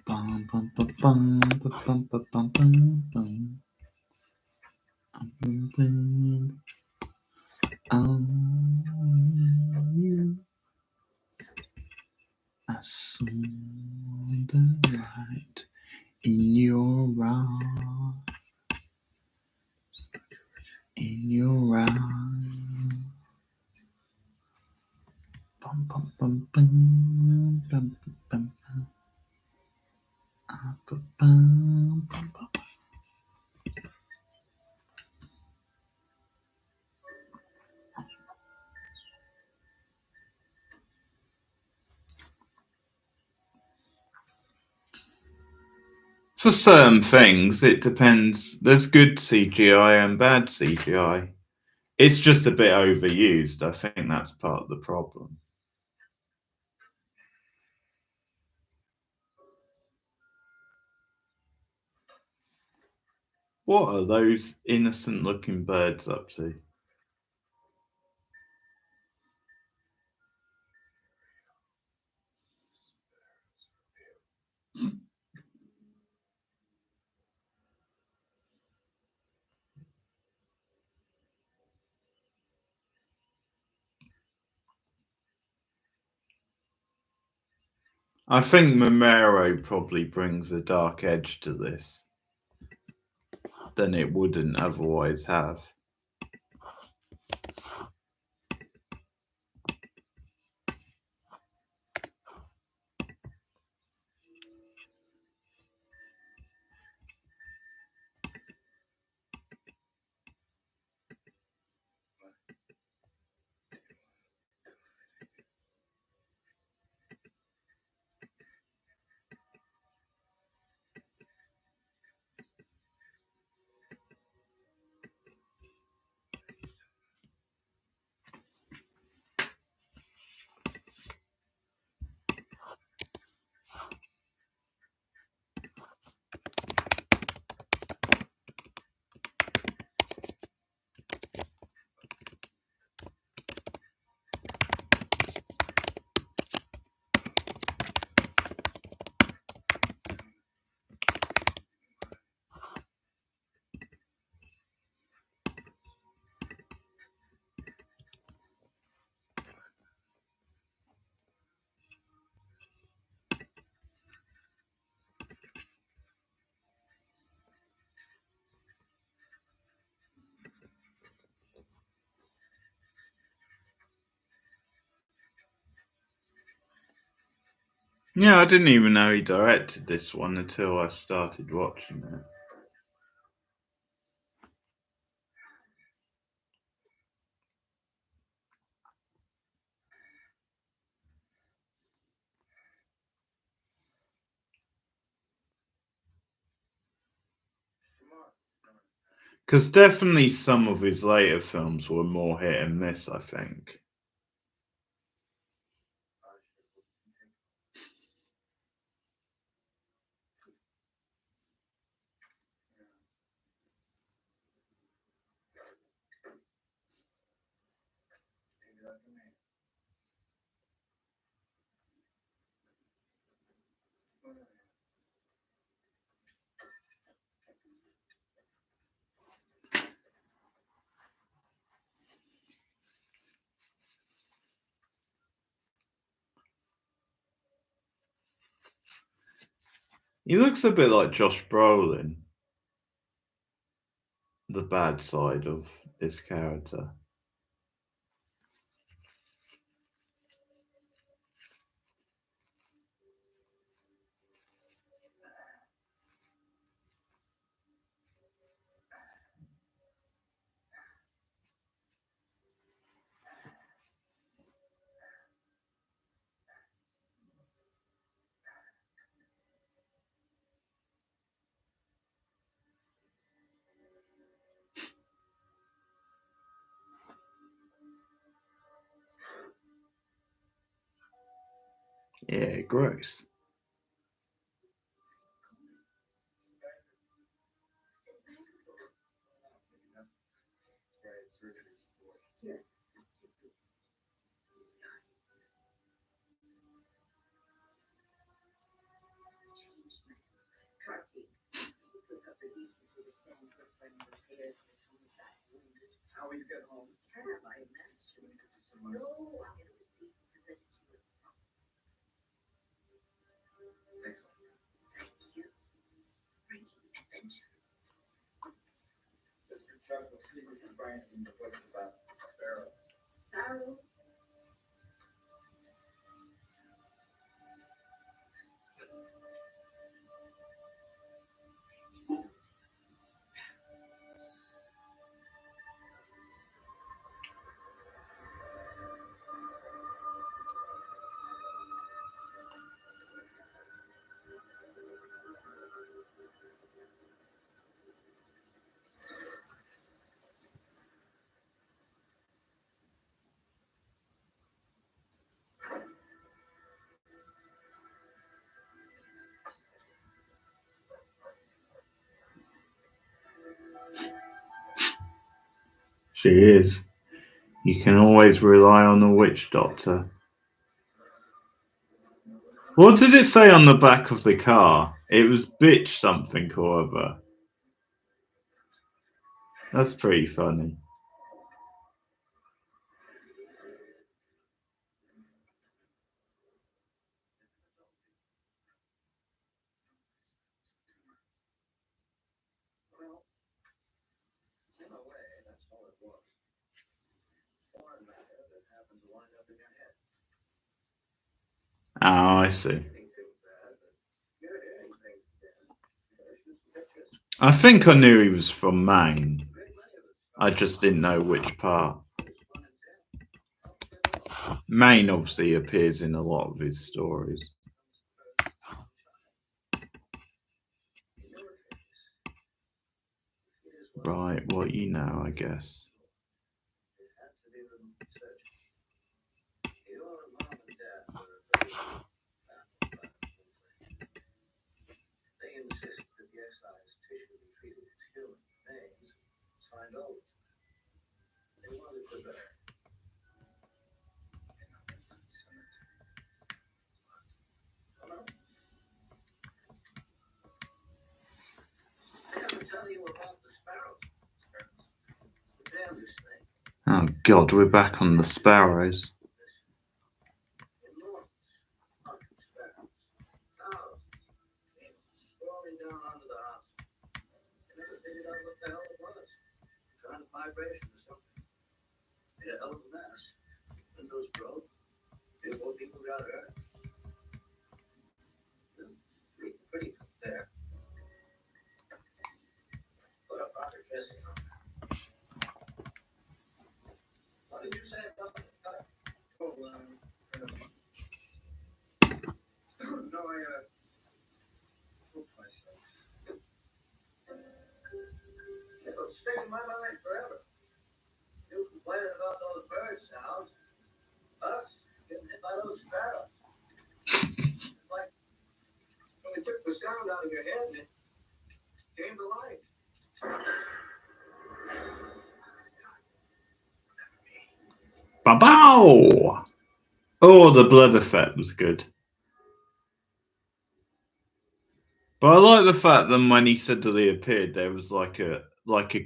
Bum, bum, bum, bum, bum, bum, bum, bum, bum. I saw the light in your eyes, in your eyes. Bum, bum, bum, bum, bum, bum, bum. Bum, bum, bum, bum. For certain things, it depends. There's good CGI and bad CGI. It's just a bit overused. I think that's part of the problem. What are those innocent looking birds up to? I think Momero probably brings a dark edge to this than it wouldn't otherwise have. Yeah, I didn't even know he directed this one until I started watching it. Because definitely some of his later films were more hit and miss, I think. He looks a bit like Josh Brolin, the bad side of this character. Yeah, gross. How will you get home? No, I'm going to receive and present it to you. Thanks. Thank you. Bringing adventure. Mr. Chuck will see what you find in the books about sparrows. Sparrows. She is. You can always rely on the witch doctor. What did it say on the back of the car? It was bitch something or other. That's pretty funny. Well, in a way, that's all it was. Foreign matter that happened to wind up in your head. Oh, I see. Anything bad, but you're anything bad. I think I knew he was from Maine. Great many of us. I just didn't know which part. It's fun and ten. Maine obviously appears in a lot of his stories. Right, well, you know, I guess. It had to be the surgeon. Your mom and dad were very they insist that the excised tissue be treated as human remains, signed over to them. They wanted the better. Hello? I have to tell you about the sparrows. The damnedest thing. Oh God, we're back on the sparrows. Enormous fucking sparrows. Thousands. Came crawling down onto the house. I never figured out what the hell it was. Kind of vibration or something. Made a hell of a mess. Windows broke. Three or four people got hurt. Pretty there. Put a proper dressing on. What did you say about the cut? Oh, no, I hooked myself. It'll stay in my mind forever. You complaining about those bird sounds. Us getting hit by those sparrows. It's like when they took the sound out of your head and it came to life. Ba-bow! Oh, the blood effect was good. But I like the fact that when he suddenly appeared, there was like a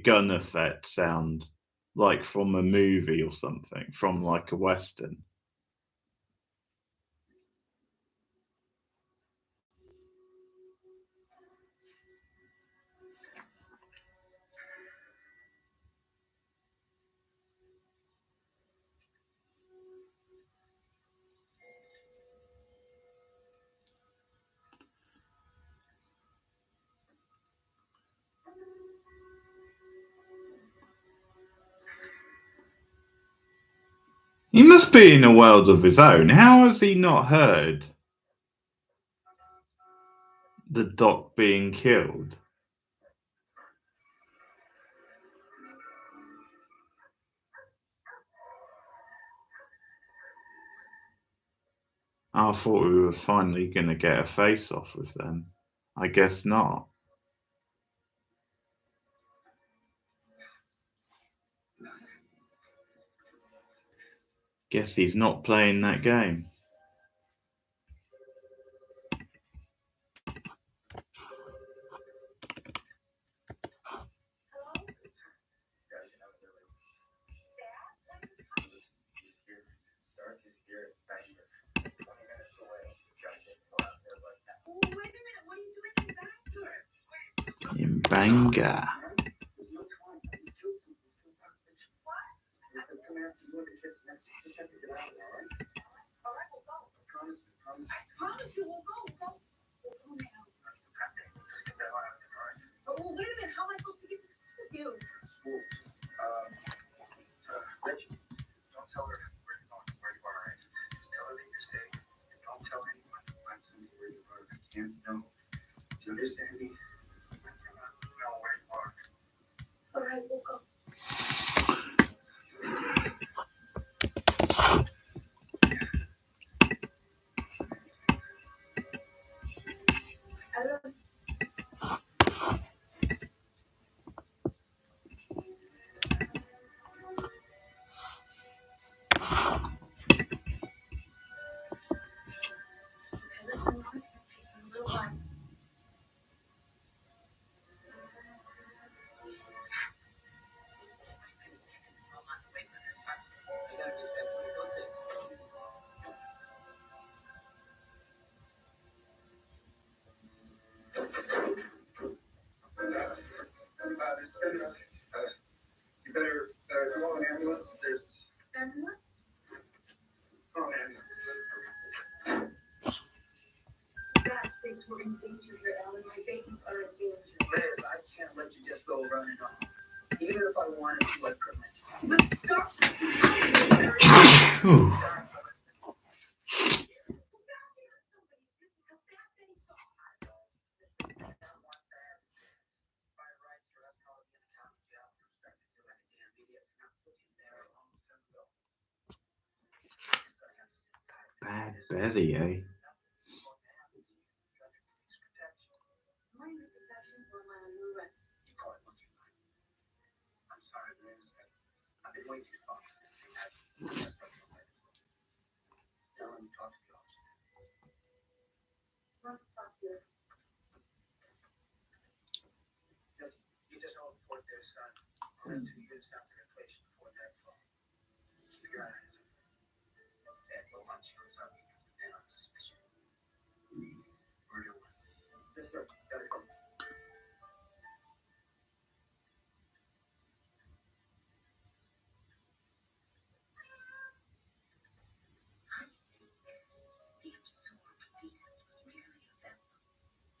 gun effect sound, like from a movie or something, from like a western. He must be in a world of his own. How has he not heard the doc being killed? I thought we were finally going to get a face-off with them. I guess not. Guess he's not playing that game. In Bangor. Promise you we'll go. We'll go now. Oh, wait a minute. How am I supposed to get this with you? Reggie, don't tell her where you're going, where you are. Right? Just tell her that you're safe. And don't tell anyone where you are. I can't know. Do you understand me? I cannot know where you are. All right, we'll go. Listen, Mars, it's taking a little while. You better call an ambulance. There's Ambulance? call an ambulance. God sakes, we're in danger here, Alan. My babies are in danger. Liz, I can't let you just go running off. Even if I wanted to, I couldn't. But stop. Bad Betty, eh? Mine is protection for my new arrest. You call it what you like. I'm sorry, Liz. I've been way too far. Now let me talk to the officer. Want to talk to you. Listen, you just hold the fort there, son. I'll have 2 years after their place before nightfall. Keep your eyes on it. That low one shows up, then on suspicion. Where do you want? Yes, sir. Gotta go. The absorbed fetus was merely a vessel,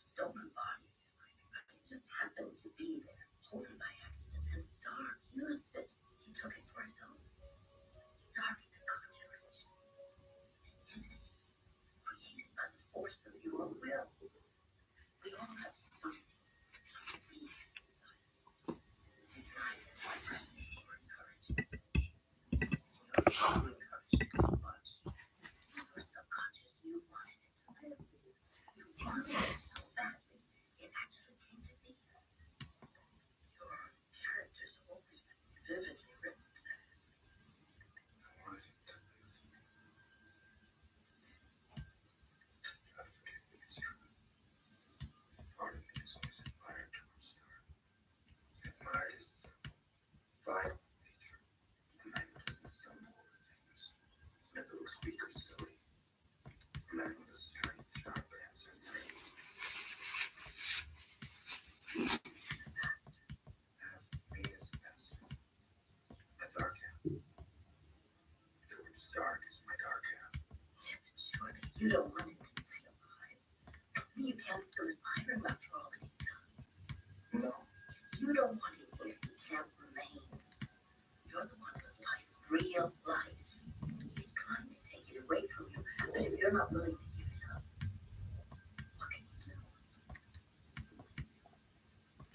stolen body. It just happened to be there, holding by accident, and Stark used it. He took it for his own. Stark is a conjuration, an entity created by the force of your will. We all have something, a beast inside us. And neither is threatening or encouraging. You're so encouraging too much. Your subconscious, you wanted it to live. You wanted it so badly, it actually came to be. Your characters have always been vividly written. I wanted you to live. God forgive me, it's true. Part of me has always admired George Stark. Admired his vile nature. And I doesn't stumble over things. You don't want him to stay alive. You can't still admire him after all that he's done. No. You don't want him here. He can't remain. You're the one with life, real life. He's trying to take it away from you, but if you're not willing to give it up, what can you do?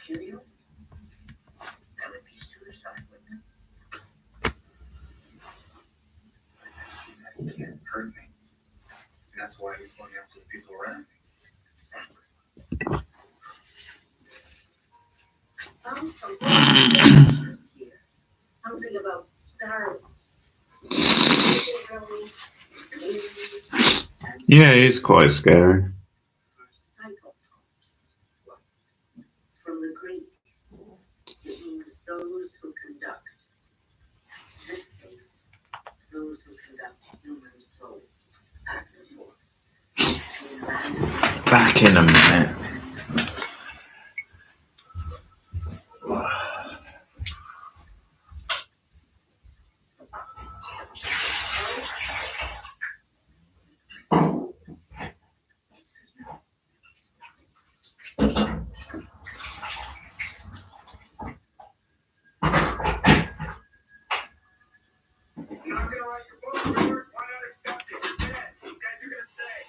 Kill you? That would be suicide, wouldn't it? He can't hurt me. And that's why he's going after the people around me. Found something here. Something about sparrows. Yeah, it's quite scary. From the Greek, it means those who conduct. In this case, those who conduct human souls back and forth. Back in a minute. You're not gonna write your book, Rivers? Why not accept it? You're dead. You guys are gonna stay.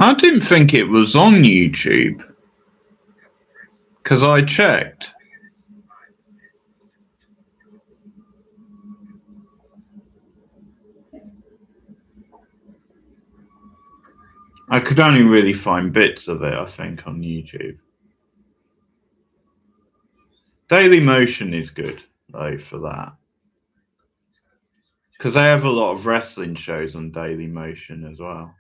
I didn't think it was on YouTube because I checked. I could only really find bits of it, I think, on YouTube. Daily Motion is good, though, for that. Because they have a lot of wrestling shows on Daily Motion as well.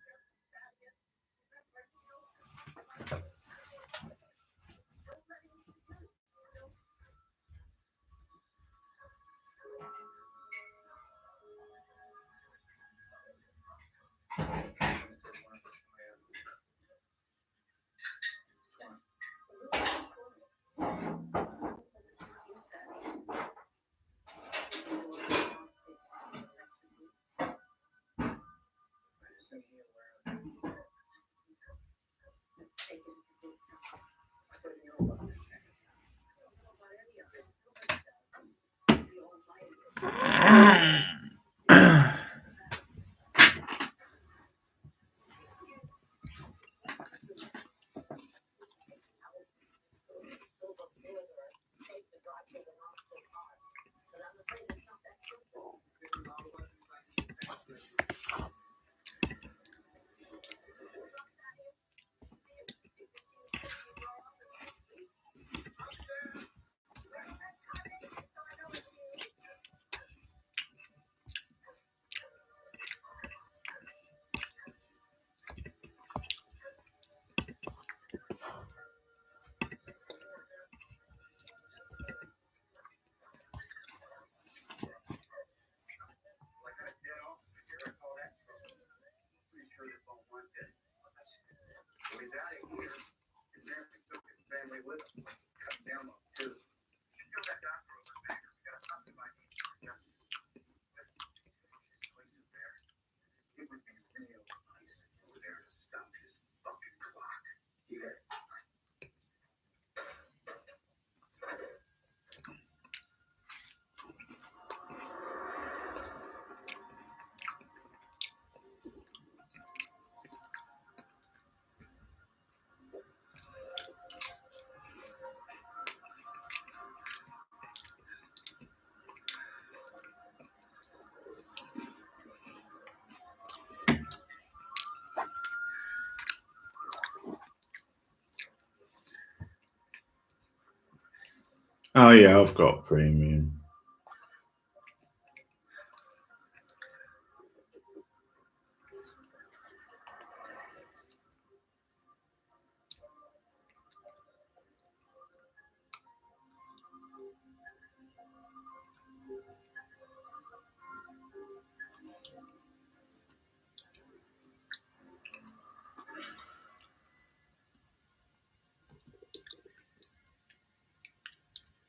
Oh yeah, I've got premium.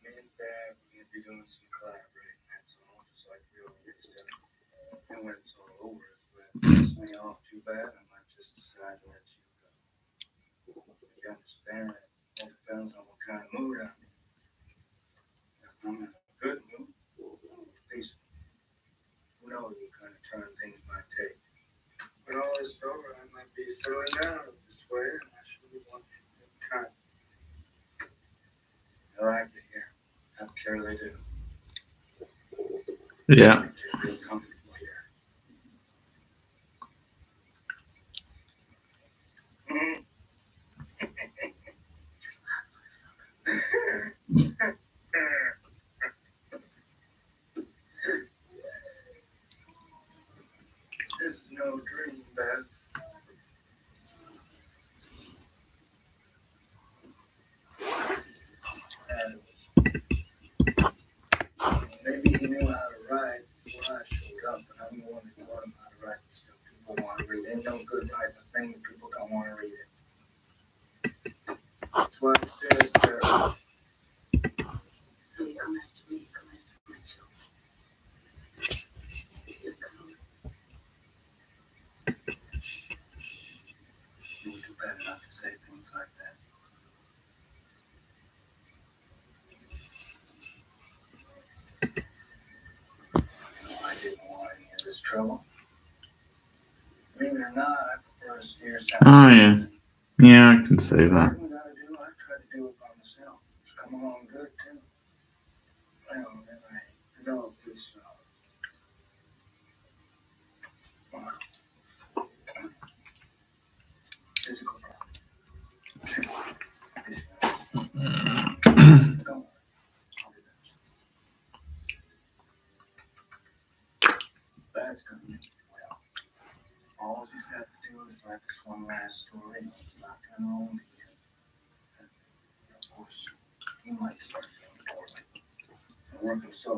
Me and Dad, we're gonna be doing some collaborating next song, just like we always do. And when it's all over, if it pisses me off too bad, I might just decide to let you go. You understand? It depends on what kind of mood I'm in. If I'm in a good mood, peaceful. Who knows what kind of turn things might take. When all is over, I might be settling down this way, and I surely want you to be kind. I like it here. I'm sure they do. Yeah. It's real comfortable here. This is no dream, Beth. And maybe he knew how to write before I showed up, but I'm the one that taught him how to write the stuff people want to read. Ain't no good writing a thing if people don't want to read it. That's why it says there. So you come after me, you come after my children. You come. You would do better not to say things like that. I didn't want any of this trouble. Believe it or not, I prefer to steer south. Oh yeah. Yeah, I can see that. What I gotta do, I try to do it by myself. It's come along good too. Well, then I developed this physical problem. Don't worry. I'll be back. That's gonna make it well. All he's got to do is write this one last story and he's not gonna own it yet. Of course, he might start feeling poorly. We're working so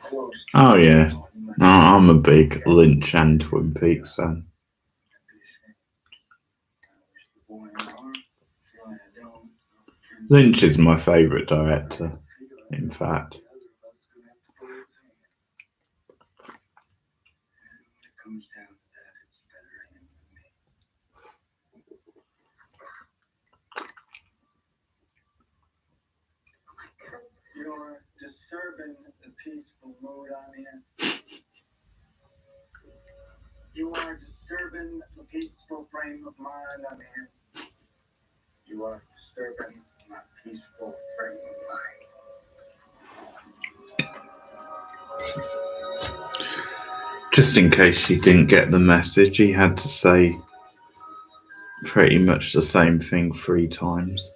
close. Oh yeah. I'm a big Lynch and Twin Peaks fan. Lynch is my favourite director, in fact. Comes down to that, it's better him than me. Oh my God. You're disturbing the peaceful mood I'm in. You are disturbing the peaceful frame of mind I'm in. You are disturbing my peaceful frame of mind. Just in case you didn't get the message, he had to say pretty much the same thing 3 times,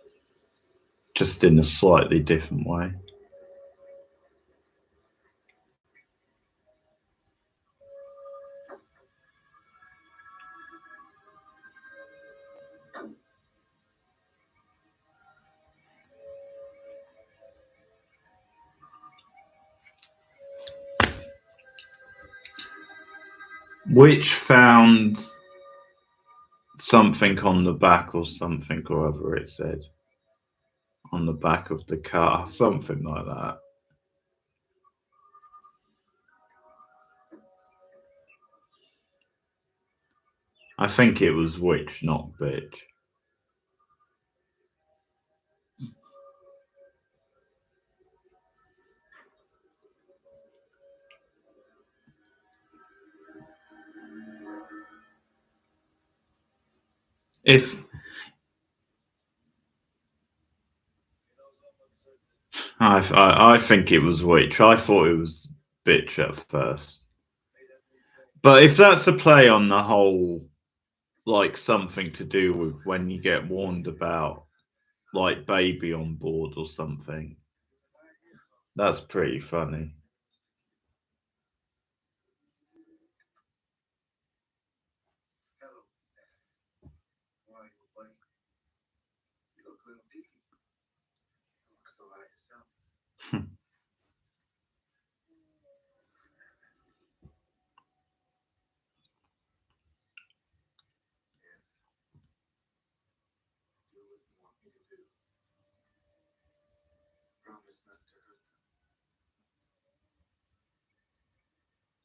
just in a slightly different way. Which found something on the back or something or other, it said. On the back of the car, something like that. I think it was witch, not bitch. If I think it was witch. I thought it was bitch at first. But if that's a play on the whole, like something to do with when you get warned about, like baby on board or something, That's pretty funny. Hello. Why are you awake? You look a little peaky. You look so like yourself. Do what you want me to do. Promise not to hurt them.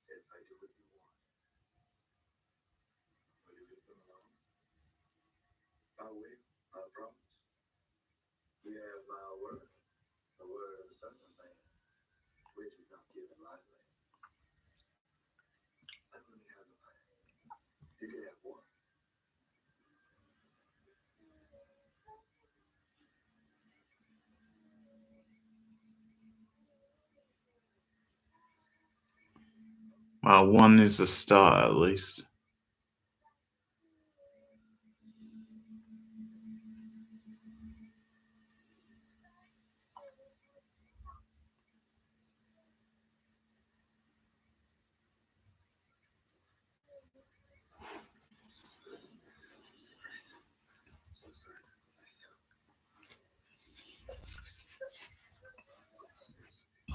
If I do what you want, will you leave them alone? I will. I promise. We have our word. The word of a certain man, which is not given lightly. Let me have them. You can have one. Well, one is a start at least.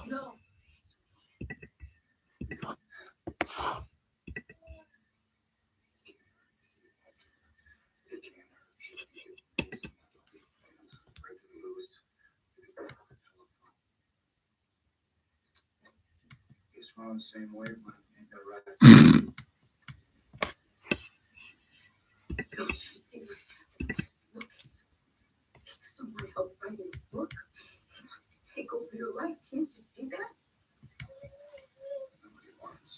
No. It's on the same wavelength, ain't that right? Don't you see what's happening? Just look. He doesn't want help writing a book. He wants to take over your life. Can't you see that? Nobody wants.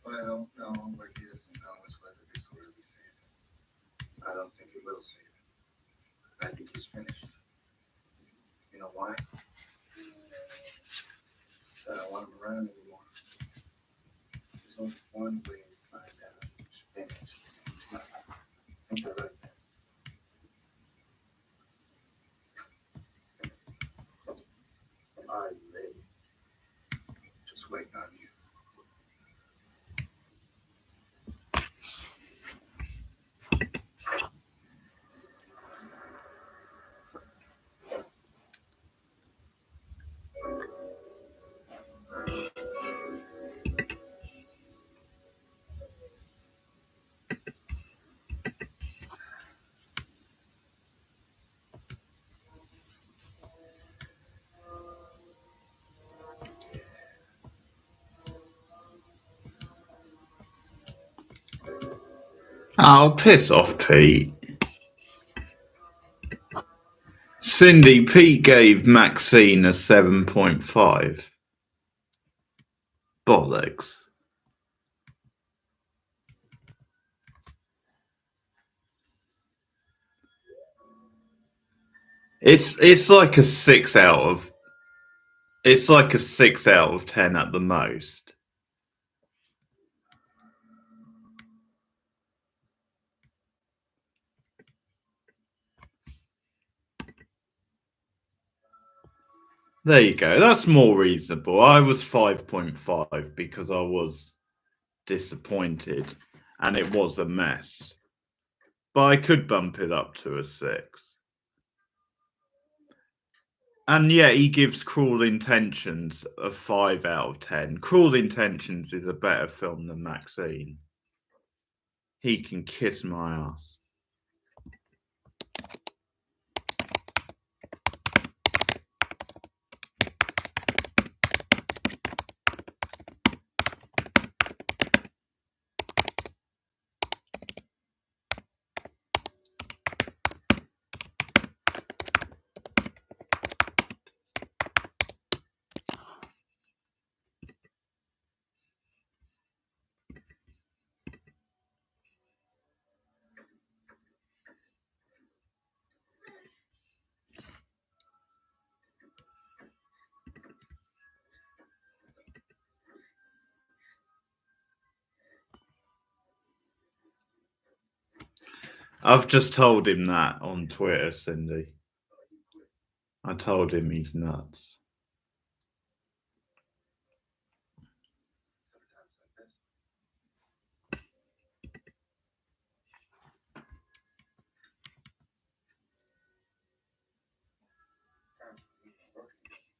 Well, no, what he doesn't know is whether this will really save it. I don't think it will save it. I think he's finished. You know why? I don't want him around anymore. There's only one way to find out who's finished. Ain't that right? Are you ready? Just waiting on you. Oh, piss off, Pete. Cindy, Pete gave Maxine a 7.5. Bollocks. It's like a 6 out of. It's like a 6 out of 10 at the most. There you go. That's more reasonable. I was 5.5 because I was disappointed and it was a mess. But I could bump it up to a 6. And yeah, he gives Cruel Intentions a 5 out of 10. Cruel Intentions is a better film than Maxine. He can kiss my ass. I've just told him that on Twitter, Cindy. I told him he's nuts. Sometimes like this. Times when you work together.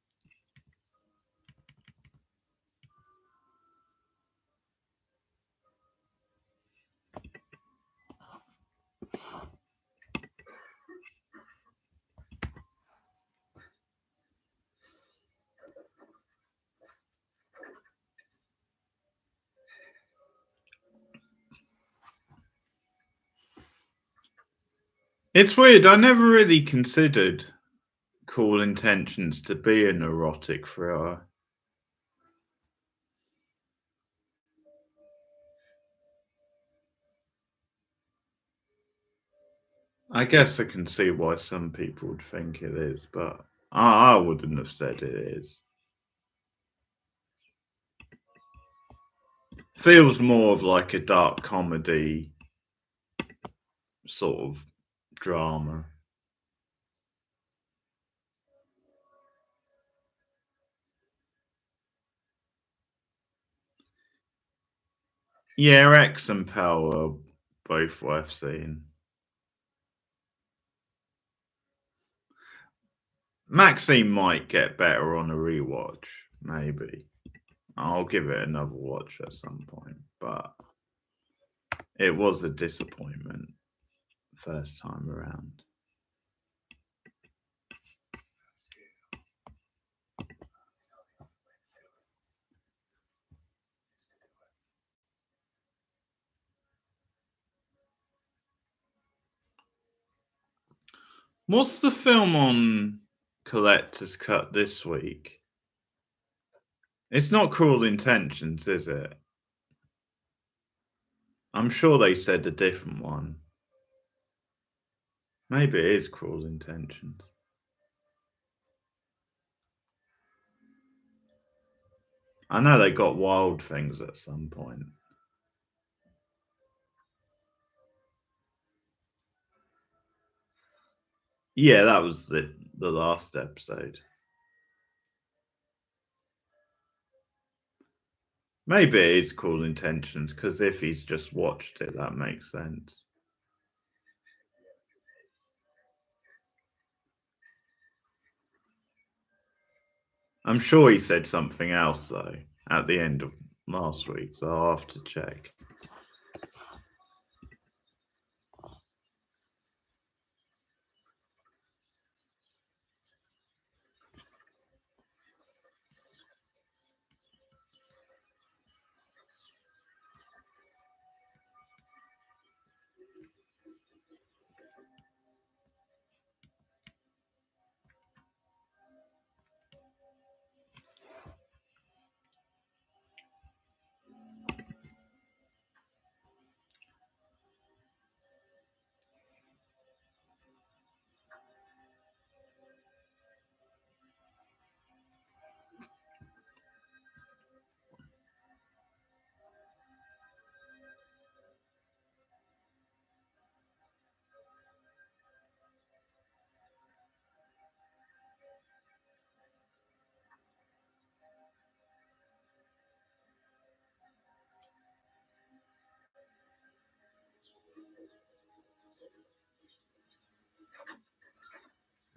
It's weird. I never really considered Cruel Intentions to be an erotic thriller. I guess I can see why some people would think it is, but I wouldn't have said it is. Feels more of like a dark comedy sort of drama. Yeah, X and Pell are both worth seeing. Maxine might get better on a rewatch, maybe. I'll give it another watch at some point, but it was a disappointment first time around. What's the film on Collector's Cut this week? It's not Cruel Intentions, is it? I'm sure they said a different one. Maybe it is Cruel Intentions. I know they got Wild Things at some point. Yeah, that was the last episode. Maybe it is Cruel Intentions, because if he's just watched it, that makes sense. I'm sure he said something else, though, at the end of last week, so I'll have to check.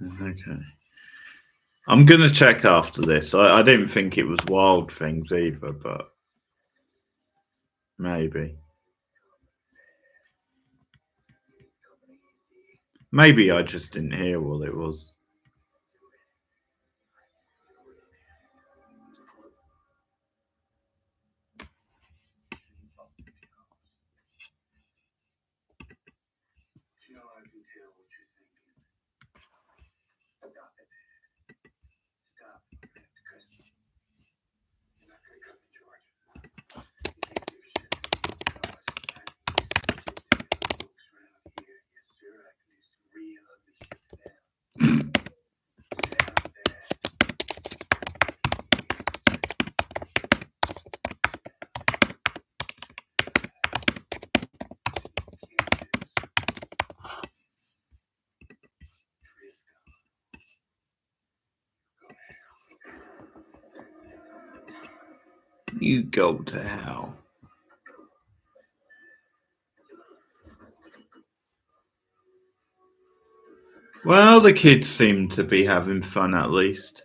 Okay. I'm going to check after this. I didn't think it was Wild Things either, but maybe. Maybe I just didn't hear what it was. You know, I can tell what you're thinking. Stop it. Stop. You're gonna have to cuss me. You're not gonna come to Georgia. You can't give a shit. You know, I can do some shit to the other folks around here. Yes, sir. I can do some real ugly shit to them. Sit down there. You go to hell. Well, the kids seem to be having fun at least.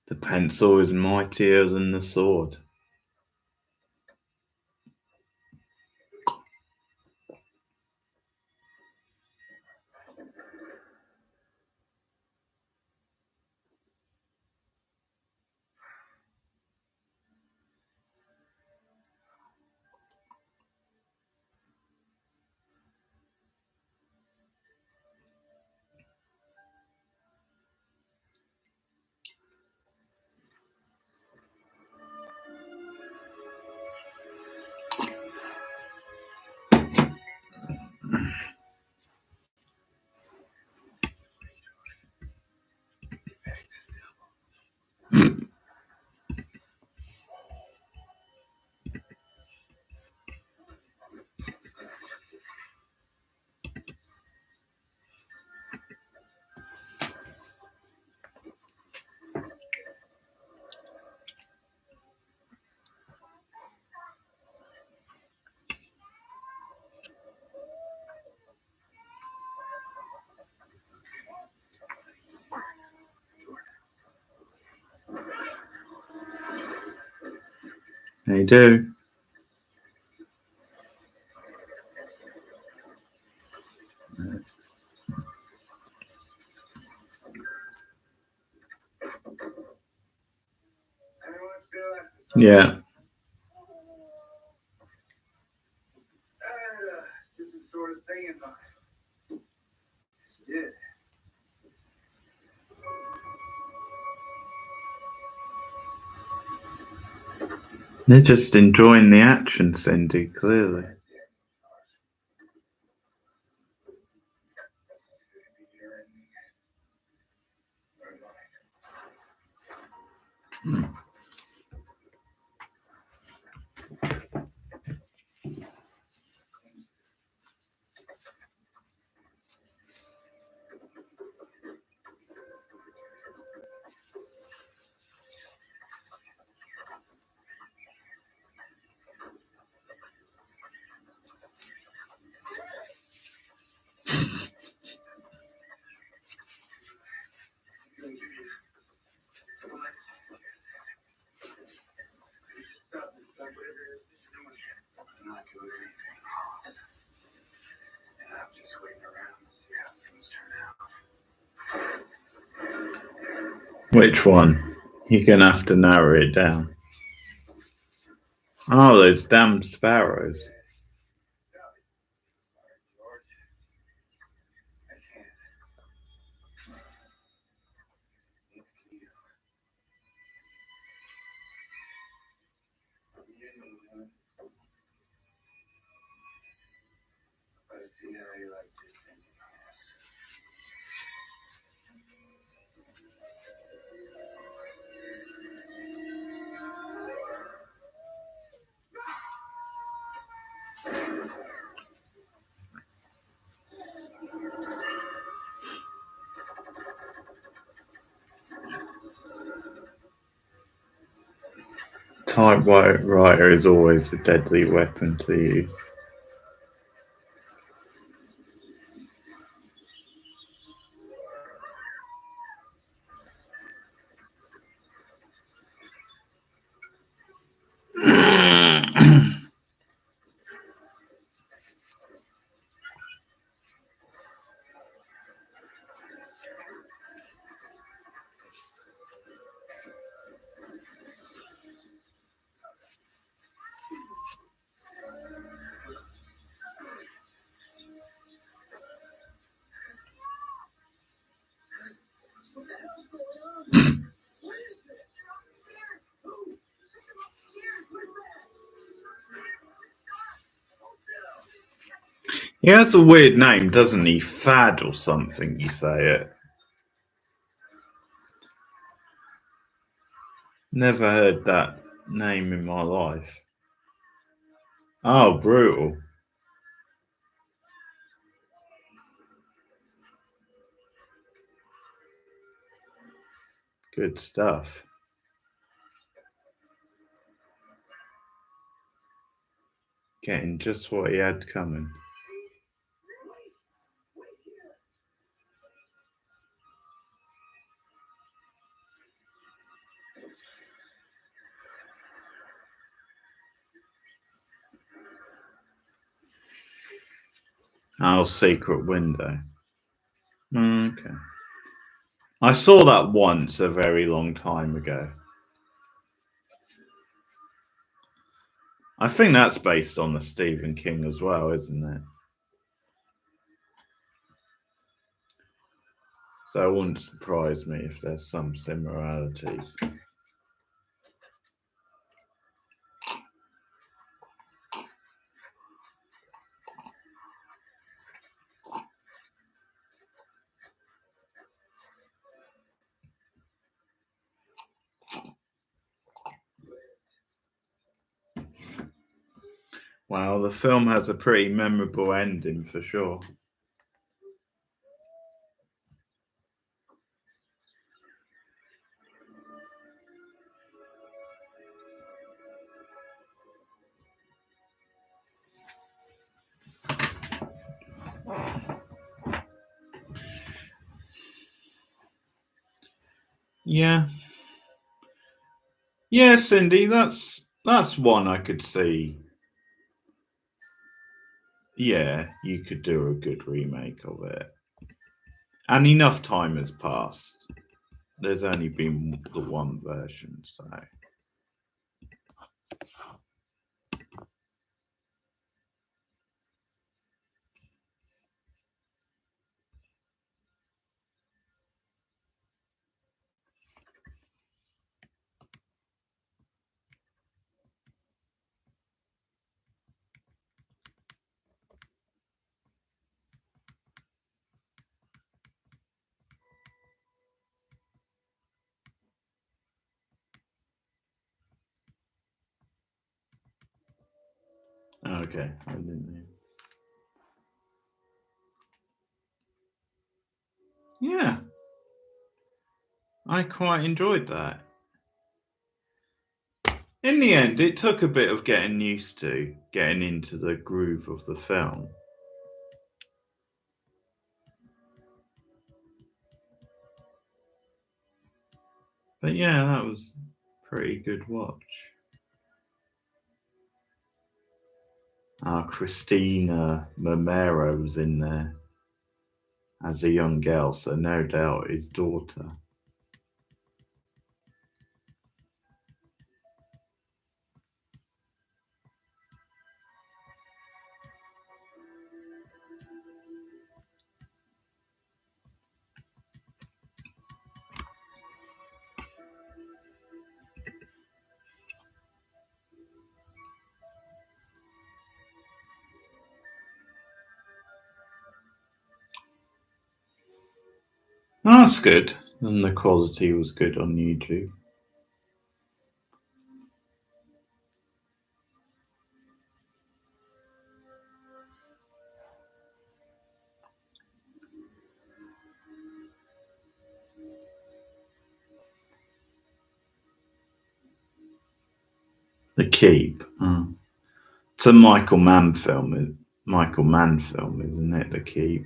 The pencil is mightier than the sword. They do. Everyone's good. Yeah. Different sort of thing in mind. Yes, you did. They're just enjoying the action, Cindy, clearly. Stop this stuff, whatever it is that you're doing. I'm not doing anything. And I'm just waiting around to see how things turn out. Which one? You're gonna have to narrow it down. Oh, those damn sparrows. Sorry, George. I can't. It's you. You know, I see how you like this thing in your house. Typewriter is always a deadly weapon to use. He has a weird name, doesn't he? Fad or something, you say it. Never heard that name in my life. Oh, brutal. Good stuff. Getting just what he had coming. Oh, secret window. Okay. I saw that once a very long time ago. I think that's based on the Stephen King as well, isn't it? So it wouldn't surprise me if there's some similarities. Wow, the film has a pretty memorable ending for sure. Yeah. Yeah, Cindy, that's one I could see. Yeah, you could do a good remake of it. And enough time has passed. There's only been the one version, so. Okay, I didn't know. Yeah, I quite enjoyed that. In the end, it took a bit of getting used to, getting into the groove of the film. But yeah, that was a pretty good watch. Christina Momero was in there as a young girl, so no doubt his daughter. That's good. And the quality was good on YouTube. The Keep. It's a Michael Mann film. Michael Mann film, isn't it? The Keep.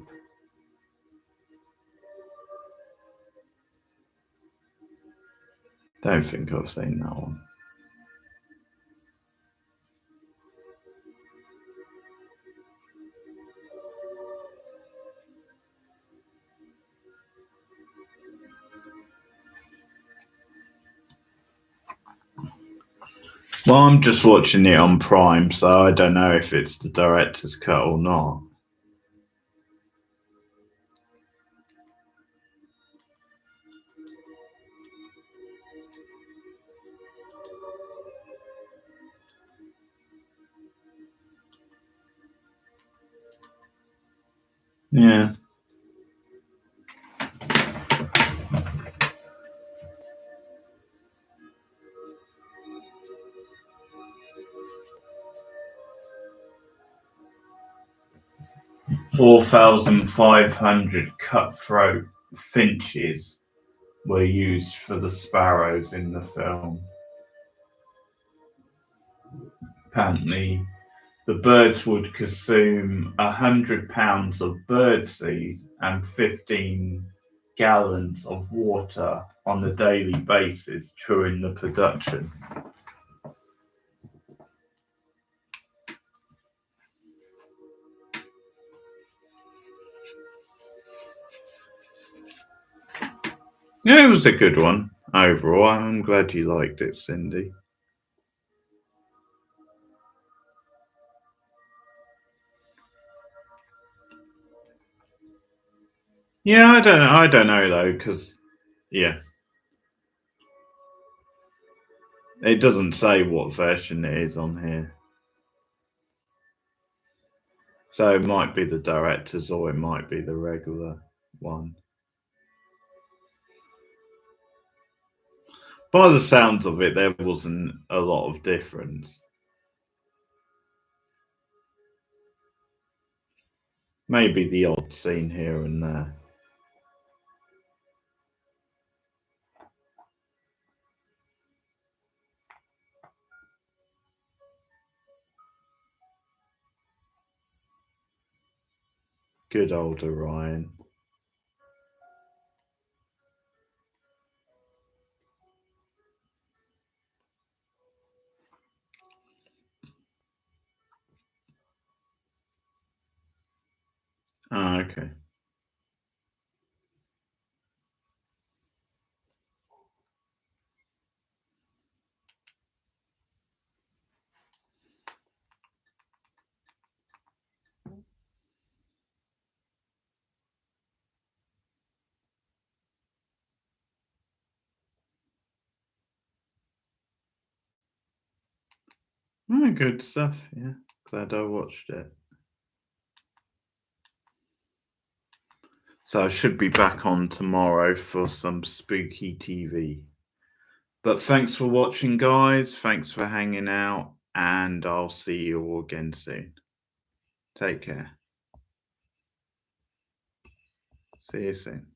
Don't think I've seen that one. Well, I'm just watching it on Prime, so I don't know if it's the director's cut or not. Yeah. $4,500 cutthroat finches were used for the sparrows in the film. Apparently, the birds would consume 100 pounds of birdseed and 15 gallons of water on a daily basis during the production. Yeah, it was a good one overall. I'm glad you liked it, Cindy. Yeah, I don't know though, because yeah, it doesn't say what version it is on here. So it might be the director's or it might be the regular one. By the sounds of it, there wasn't a lot of difference. Maybe the odd scene here and there. Good old Orion. Ah, okay. Oh, good stuff. Yeah, glad I watched it. So I should be back on tomorrow for some spooky TV. But thanks for watching, guys. Thanks for hanging out, and I'll see you all again soon. Take care. See you soon.